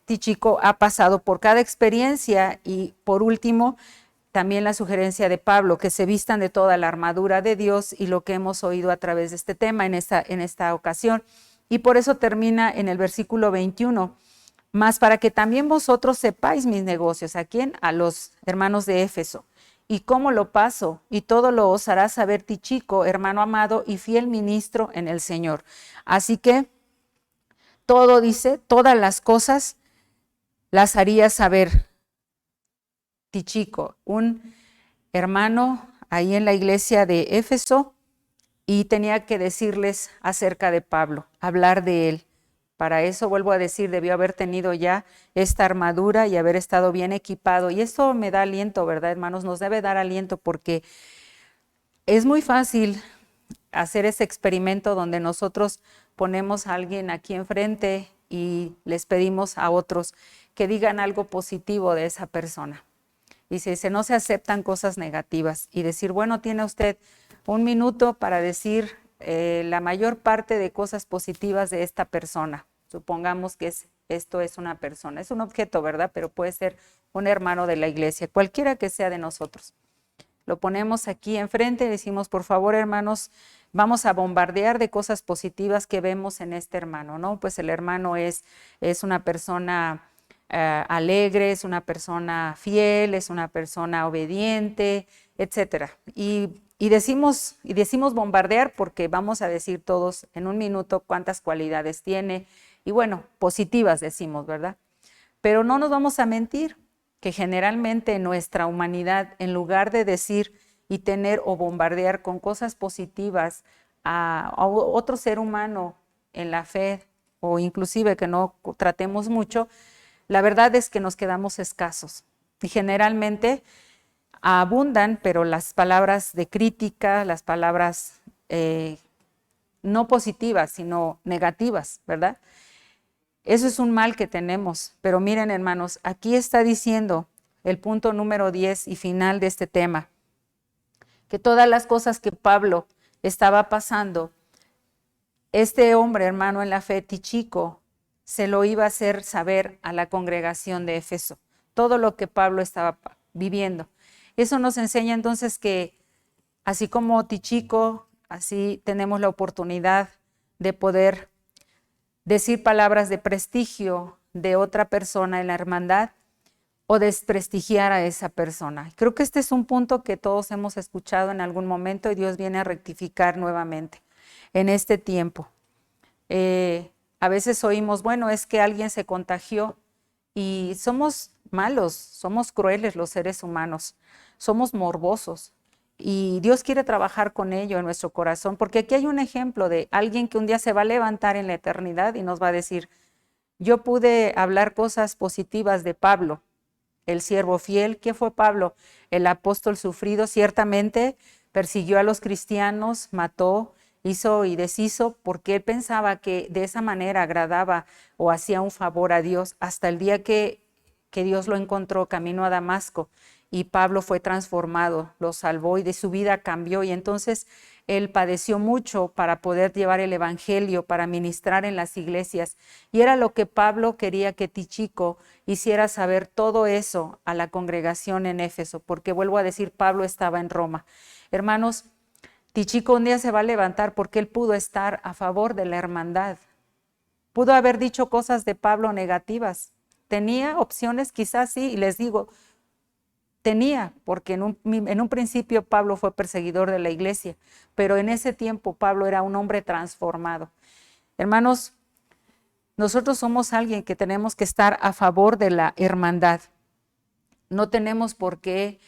Tíchico ha pasado por cada experiencia. Y por último, también la sugerencia de Pablo, que se vistan de toda la armadura de Dios, y lo que hemos oído a través de este tema en esta ocasión. Y por eso termina en el versículo 21, mas para que también vosotros sepáis mis negocios. ¿A quién? A los hermanos de Éfeso. Y cómo lo paso, y todo lo os hará saber Tíchico, hermano amado y fiel ministro en el Señor. Así que todo, dice, todas las cosas las haría saber Tíchico, un hermano ahí en la iglesia de Éfeso, y tenía que decirles acerca de Pablo, hablar de él. Para eso, vuelvo a decir, debió haber tenido ya esta armadura y haber estado bien equipado. Y esto me da aliento, ¿verdad, hermanos? Nos debe dar aliento, porque es muy fácil hacer ese experimento donde nosotros ponemos a alguien aquí enfrente y les pedimos a otros que digan algo positivo de esa persona. Y se dice, no se aceptan cosas negativas. Y decir, bueno, tiene usted 1 minuto para decir la mayor parte de cosas positivas de esta persona. Supongamos que esto es una persona, es un objeto, ¿verdad? Pero puede ser un hermano de la iglesia, cualquiera que sea de nosotros. Lo ponemos aquí enfrente y decimos, por favor, hermanos, vamos a bombardear de cosas positivas que vemos en este hermano, ¿no? Pues el hermano es una persona alegre, es una persona fiel, es una persona obediente, etcétera. Y decimos bombardear porque vamos a decir todos en 1 minuto cuántas cualidades tiene, y bueno, positivas decimos, ¿verdad? Pero no nos vamos a mentir, que generalmente en nuestra humanidad, en lugar de decir y tener o bombardear con cosas positivas a otro ser humano en la fe, o inclusive que no tratemos mucho, la verdad es que nos quedamos escasos. Y generalmente abundan, pero las palabras de crítica, las palabras no positivas, sino negativas, ¿verdad? Eso es un mal que tenemos. Pero miren, hermanos, aquí está diciendo el punto número 10 y final de este tema, que todas las cosas que Pablo estaba pasando, este hombre, hermano en la fe, Tíchico, se lo iba a hacer saber a la congregación de Éfeso, todo lo que Pablo estaba viviendo. Eso nos enseña entonces que así como Tíchico, así tenemos la oportunidad de poder decir palabras de prestigio de otra persona en la hermandad o desprestigiar a esa persona. Creo que este es un punto que todos hemos escuchado en algún momento y Dios viene a rectificar nuevamente en este tiempo. A veces oímos, bueno, es que alguien se contagió, y somos malos, somos crueles los seres humanos, somos morbosos, y Dios quiere trabajar con ello en nuestro corazón, porque aquí hay un ejemplo de alguien que un día se va a levantar en la eternidad y nos va a decir, yo pude hablar cosas positivas de Pablo, el siervo fiel. ¿Qué fue Pablo? El apóstol sufrido, ciertamente persiguió a los cristianos, mató, hizo y deshizo, porque él pensaba que de esa manera agradaba o hacía un favor a Dios, hasta el día que Dios lo encontró camino a Damasco, y Pablo fue transformado, lo salvó y de su vida cambió, y entonces él padeció mucho para poder llevar el evangelio, para ministrar en las iglesias, y era lo que Pablo quería que Tíchico hiciera saber todo eso a la congregación en Éfeso, porque vuelvo a decir, Pablo estaba en Roma. Hermanos, Tíchico un día se va a levantar porque él pudo estar a favor de la hermandad. Pudo haber dicho cosas de Pablo negativas. Tenía opciones, quizás sí, y les digo, tenía, porque en un principio Pablo fue perseguidor de la iglesia, pero en ese tiempo Pablo era un hombre transformado. Hermanos, nosotros somos alguien que tenemos que estar a favor de la hermandad. No tenemos por qué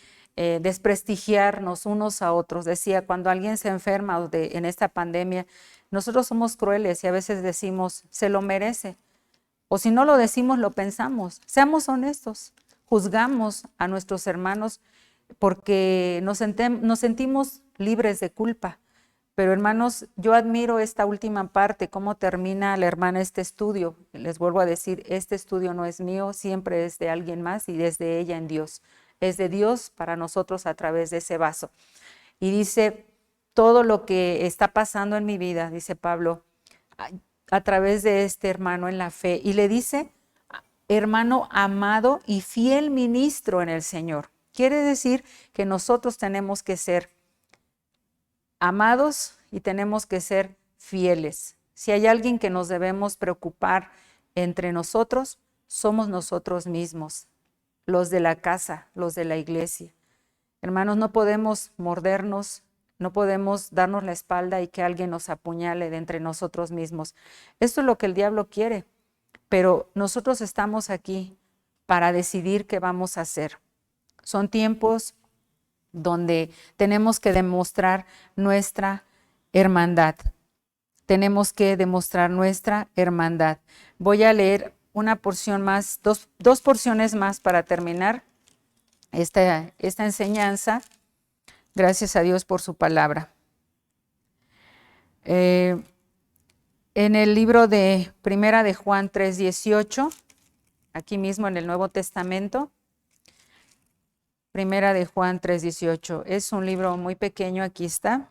desprestigiarnos unos a otros. Decía, cuando alguien se enferma en esta pandemia, nosotros somos crueles y a veces decimos, se lo merece. O si no lo decimos, lo pensamos. Seamos honestos. Juzgamos a nuestros hermanos porque nos sentimos libres de culpa. Pero hermanos, yo admiro esta última parte, cómo termina la hermana este estudio. Les vuelvo a decir, este estudio no es mío, siempre es de alguien más y desde ella en Dios. Es de Dios para nosotros a través de ese vaso. Y dice, todo lo que está pasando en mi vida, dice Pablo, a través de este hermano en la fe. Y le dice hermano amado y fiel ministro en el Señor. Quiere decir que nosotros tenemos que ser amados y tenemos que ser fieles. Si hay alguien que nos debemos preocupar entre nosotros, somos nosotros mismos, los de la casa, los de la iglesia. Hermanos, no podemos mordernos, no podemos darnos la espalda y que alguien nos apuñale de entre nosotros mismos. Esto es lo que el diablo quiere, pero nosotros estamos aquí para decidir qué vamos a hacer. Son tiempos donde tenemos que demostrar nuestra hermandad. Tenemos que demostrar nuestra hermandad. Voy a leer una porción más, dos porciones más para terminar esta enseñanza. Gracias a Dios por su palabra. En el libro de Primera de Juan 3:18, aquí mismo en el Nuevo Testamento, Primera de Juan 3:18, es un libro muy pequeño, aquí está,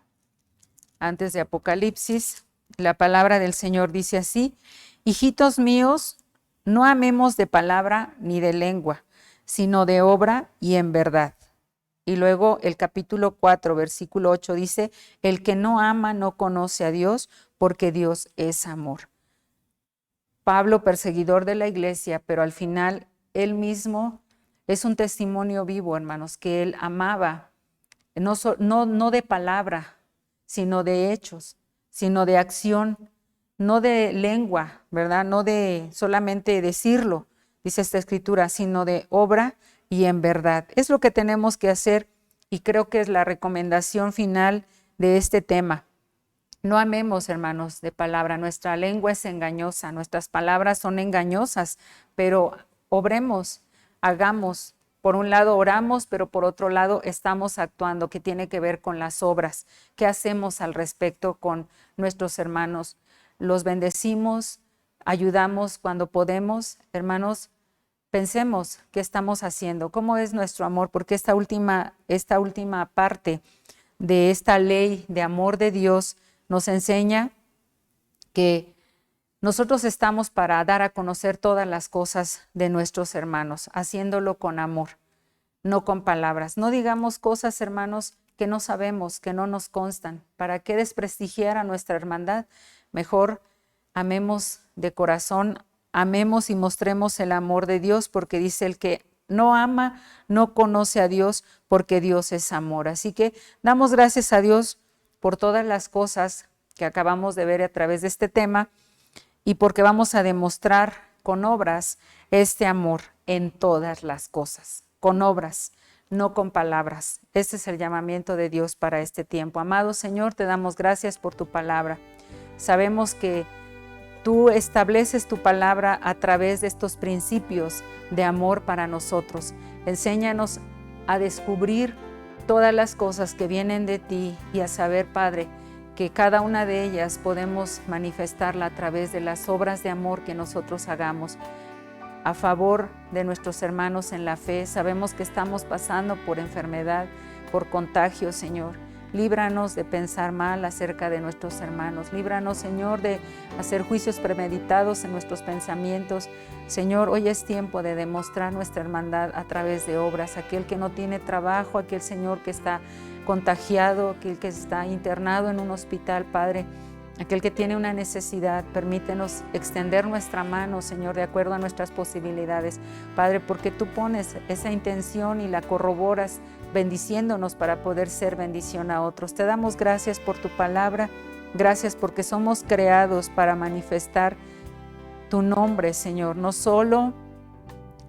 antes de Apocalipsis. La palabra del Señor dice así: hijitos míos, no amemos de palabra ni de lengua, sino de obra y en verdad. Y luego el capítulo 4, versículo 8 dice: el que no ama no conoce a Dios, porque Dios es amor. Pablo, perseguidor de la iglesia, pero al final él mismo es un testimonio vivo, hermanos, que él amaba, no de palabra, sino de hechos, sino de acción, no de lengua, ¿verdad? No de solamente decirlo, dice esta escritura, sino de obra y en verdad. Es lo que tenemos que hacer y creo que es la recomendación final de este tema. No amemos, hermanos, de palabra. Nuestra lengua es engañosa, nuestras palabras son engañosas, pero obremos, hagamos. Por un lado oramos, pero por otro lado estamos actuando, que tiene que ver con las obras. ¿Qué hacemos al respecto con nuestros hermanos? Los bendecimos, ayudamos cuando podemos. Hermanos, pensemos qué estamos haciendo, cómo es nuestro amor, porque esta última parte de esta ley de amor de Dios nos enseña que nosotros estamos para dar a conocer todas las cosas de nuestros hermanos, haciéndolo con amor, no con palabras. No digamos cosas, hermanos, que no sabemos, que no nos constan. ¿Para qué desprestigiar a nuestra hermandad? Mejor amemos de corazón, amemos y mostremos el amor de Dios, porque dice: el que no ama no conoce a Dios, porque Dios es amor. Así que damos gracias a Dios por todas las cosas que acabamos de ver a través de este tema y porque vamos a demostrar con obras este amor en todas las cosas, con obras, no con palabras. Este es el llamamiento de Dios para este tiempo. Amado Señor, te damos gracias por tu palabra. Sabemos que tú estableces tu palabra a través de estos principios de amor para nosotros. Enséñanos a descubrir todas las cosas que vienen de ti y a saber, Padre, que cada una de ellas podemos manifestarla a través de las obras de amor que nosotros hagamos a favor de nuestros hermanos en la fe. Sabemos que estamos pasando por enfermedad, por contagio, Señor. Líbranos de pensar mal acerca de nuestros hermanos. Líbranos, Señor, de hacer juicios premeditados en nuestros pensamientos. Señor, hoy es tiempo de demostrar nuestra hermandad a través de obras. Aquel que no tiene trabajo, aquel Señor que está contagiado, aquel que está internado en un hospital, Padre, aquel que tiene una necesidad, permítenos extender nuestra mano, Señor, de acuerdo a nuestras posibilidades, Padre, porque tú pones esa intención y la corroboras bendiciéndonos para poder ser bendición a otros. Te damos gracias por tu palabra, gracias porque somos creados para manifestar tu nombre, Señor, no solo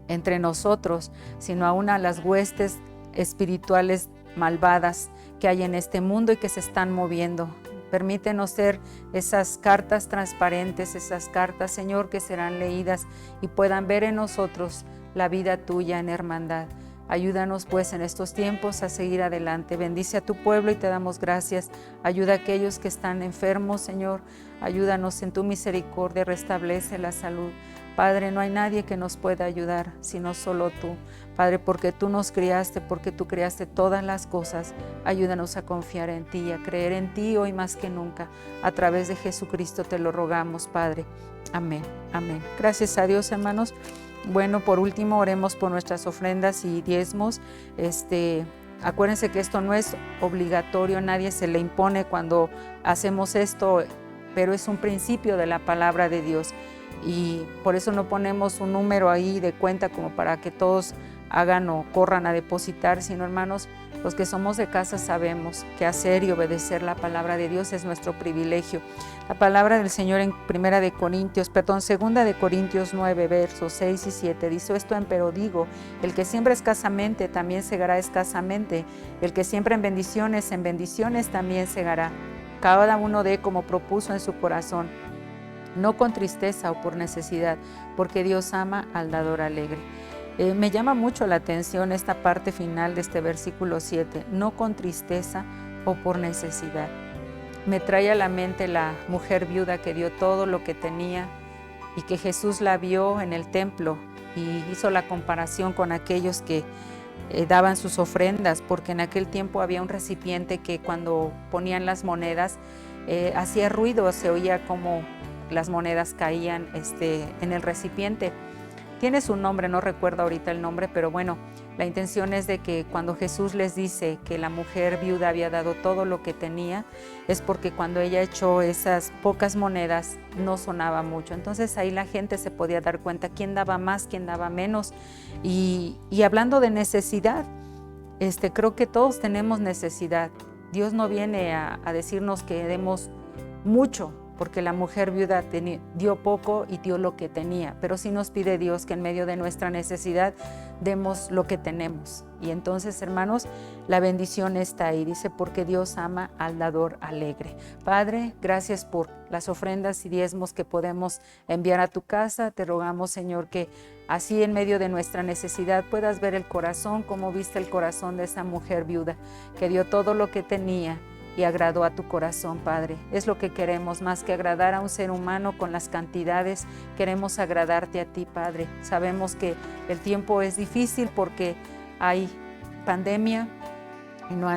entre nosotros, sino aún a las huestes espirituales malvadas que hay en este mundo y que se están moviendo. Permítenos ser esas cartas transparentes, esas cartas, Señor, que serán leídas y puedan ver en nosotros la vida tuya en hermandad. Ayúdanos pues en estos tiempos a seguir adelante. Bendice a tu pueblo y te damos gracias. Ayuda a aquellos que están enfermos, Señor. Ayúdanos en tu misericordia, restablece la salud. Padre, no hay nadie que nos pueda ayudar, sino solo tú. Padre, porque tú nos criaste, porque tú creaste todas las cosas. Ayúdanos a confiar en ti y a creer en ti hoy más que nunca. A través de Jesucristo te lo rogamos, Padre. Amén, amén. Gracias a Dios, hermanos. Bueno, por último, oremos por nuestras ofrendas y diezmos. Acuérdense que esto no es obligatorio, nadie se le impone cuando hacemos esto, pero es un principio de la palabra de Dios. Y por eso no ponemos un número ahí de cuenta como para que todos hagan o corran a depositar, sino, hermanos, los que somos de casa sabemos que hacer y obedecer la palabra de Dios es nuestro privilegio. La palabra del Señor en 2 de Corintios 9, versos 6 y 7 dice: esto empero digo, el que siembra escasamente también segará escasamente, el que siembra en bendiciones también segará. Cada uno dé como propuso en su corazón, no con tristeza o por necesidad, porque Dios ama al dador alegre. Me llama mucho la atención esta parte final de este versículo 7, no con tristeza o por necesidad. Me trae a la mente la mujer viuda que dio todo lo que tenía y que Jesús la vio en el templo y hizo la comparación con aquellos que daban sus ofrendas, porque en aquel tiempo había un recipiente que cuando ponían las monedas hacía ruido, se oía como las monedas caían en el recipiente. Tiene su nombre, no recuerdo ahorita el nombre, pero bueno, la intención es de que cuando Jesús les dice que la mujer viuda había dado todo lo que tenía, es porque cuando ella echó esas pocas monedas no sonaba mucho. Entonces ahí la gente se podía dar cuenta quién daba más, quién daba menos. Y hablando de necesidad, creo que todos tenemos necesidad. Dios no viene a decirnos que demos mucho, porque la mujer viuda dio poco y dio lo que tenía, pero sí nos pide Dios que en medio de nuestra necesidad demos lo que tenemos. Y entonces, hermanos, la bendición está ahí, dice, porque Dios ama al dador alegre. Padre, gracias por las ofrendas y diezmos que podemos enviar a tu casa. Te rogamos, Señor, que así en medio de nuestra necesidad puedas ver el corazón como viste el corazón de esa mujer viuda, que dio todo lo que tenía y agradó a tu corazón, Padre. Es lo que queremos, más que agradar a un ser humano con las cantidades, queremos agradarte a ti, Padre. Sabemos que el tiempo es difícil porque hay pandemia y no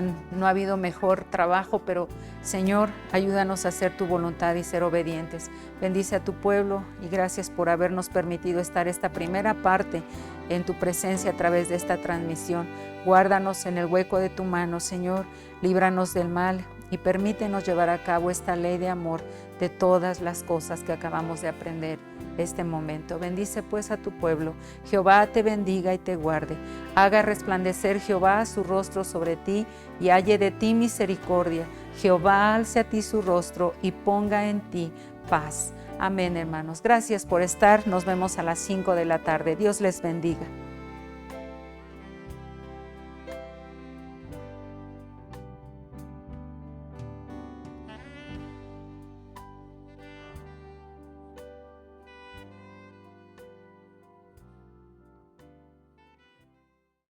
ha habido mejor trabajo, pero Señor, ayúdanos a hacer tu voluntad y ser obedientes. Bendice a tu pueblo y gracias por habernos permitido estar esta primera parte en tu presencia a través de esta transmisión. Guárdanos en el hueco de tu mano, Señor, líbranos del mal y permítenos llevar a cabo esta ley de amor de todas las cosas que acabamos de aprender este momento. Bendice pues a tu pueblo. Jehová te bendiga y te guarde. Haga resplandecer Jehová su rostro sobre ti y halle de ti misericordia. Jehová alce a ti su rostro y ponga en ti paz. Amén, hermanos. Gracias por estar. Nos vemos a las 5 de la tarde. Dios les bendiga.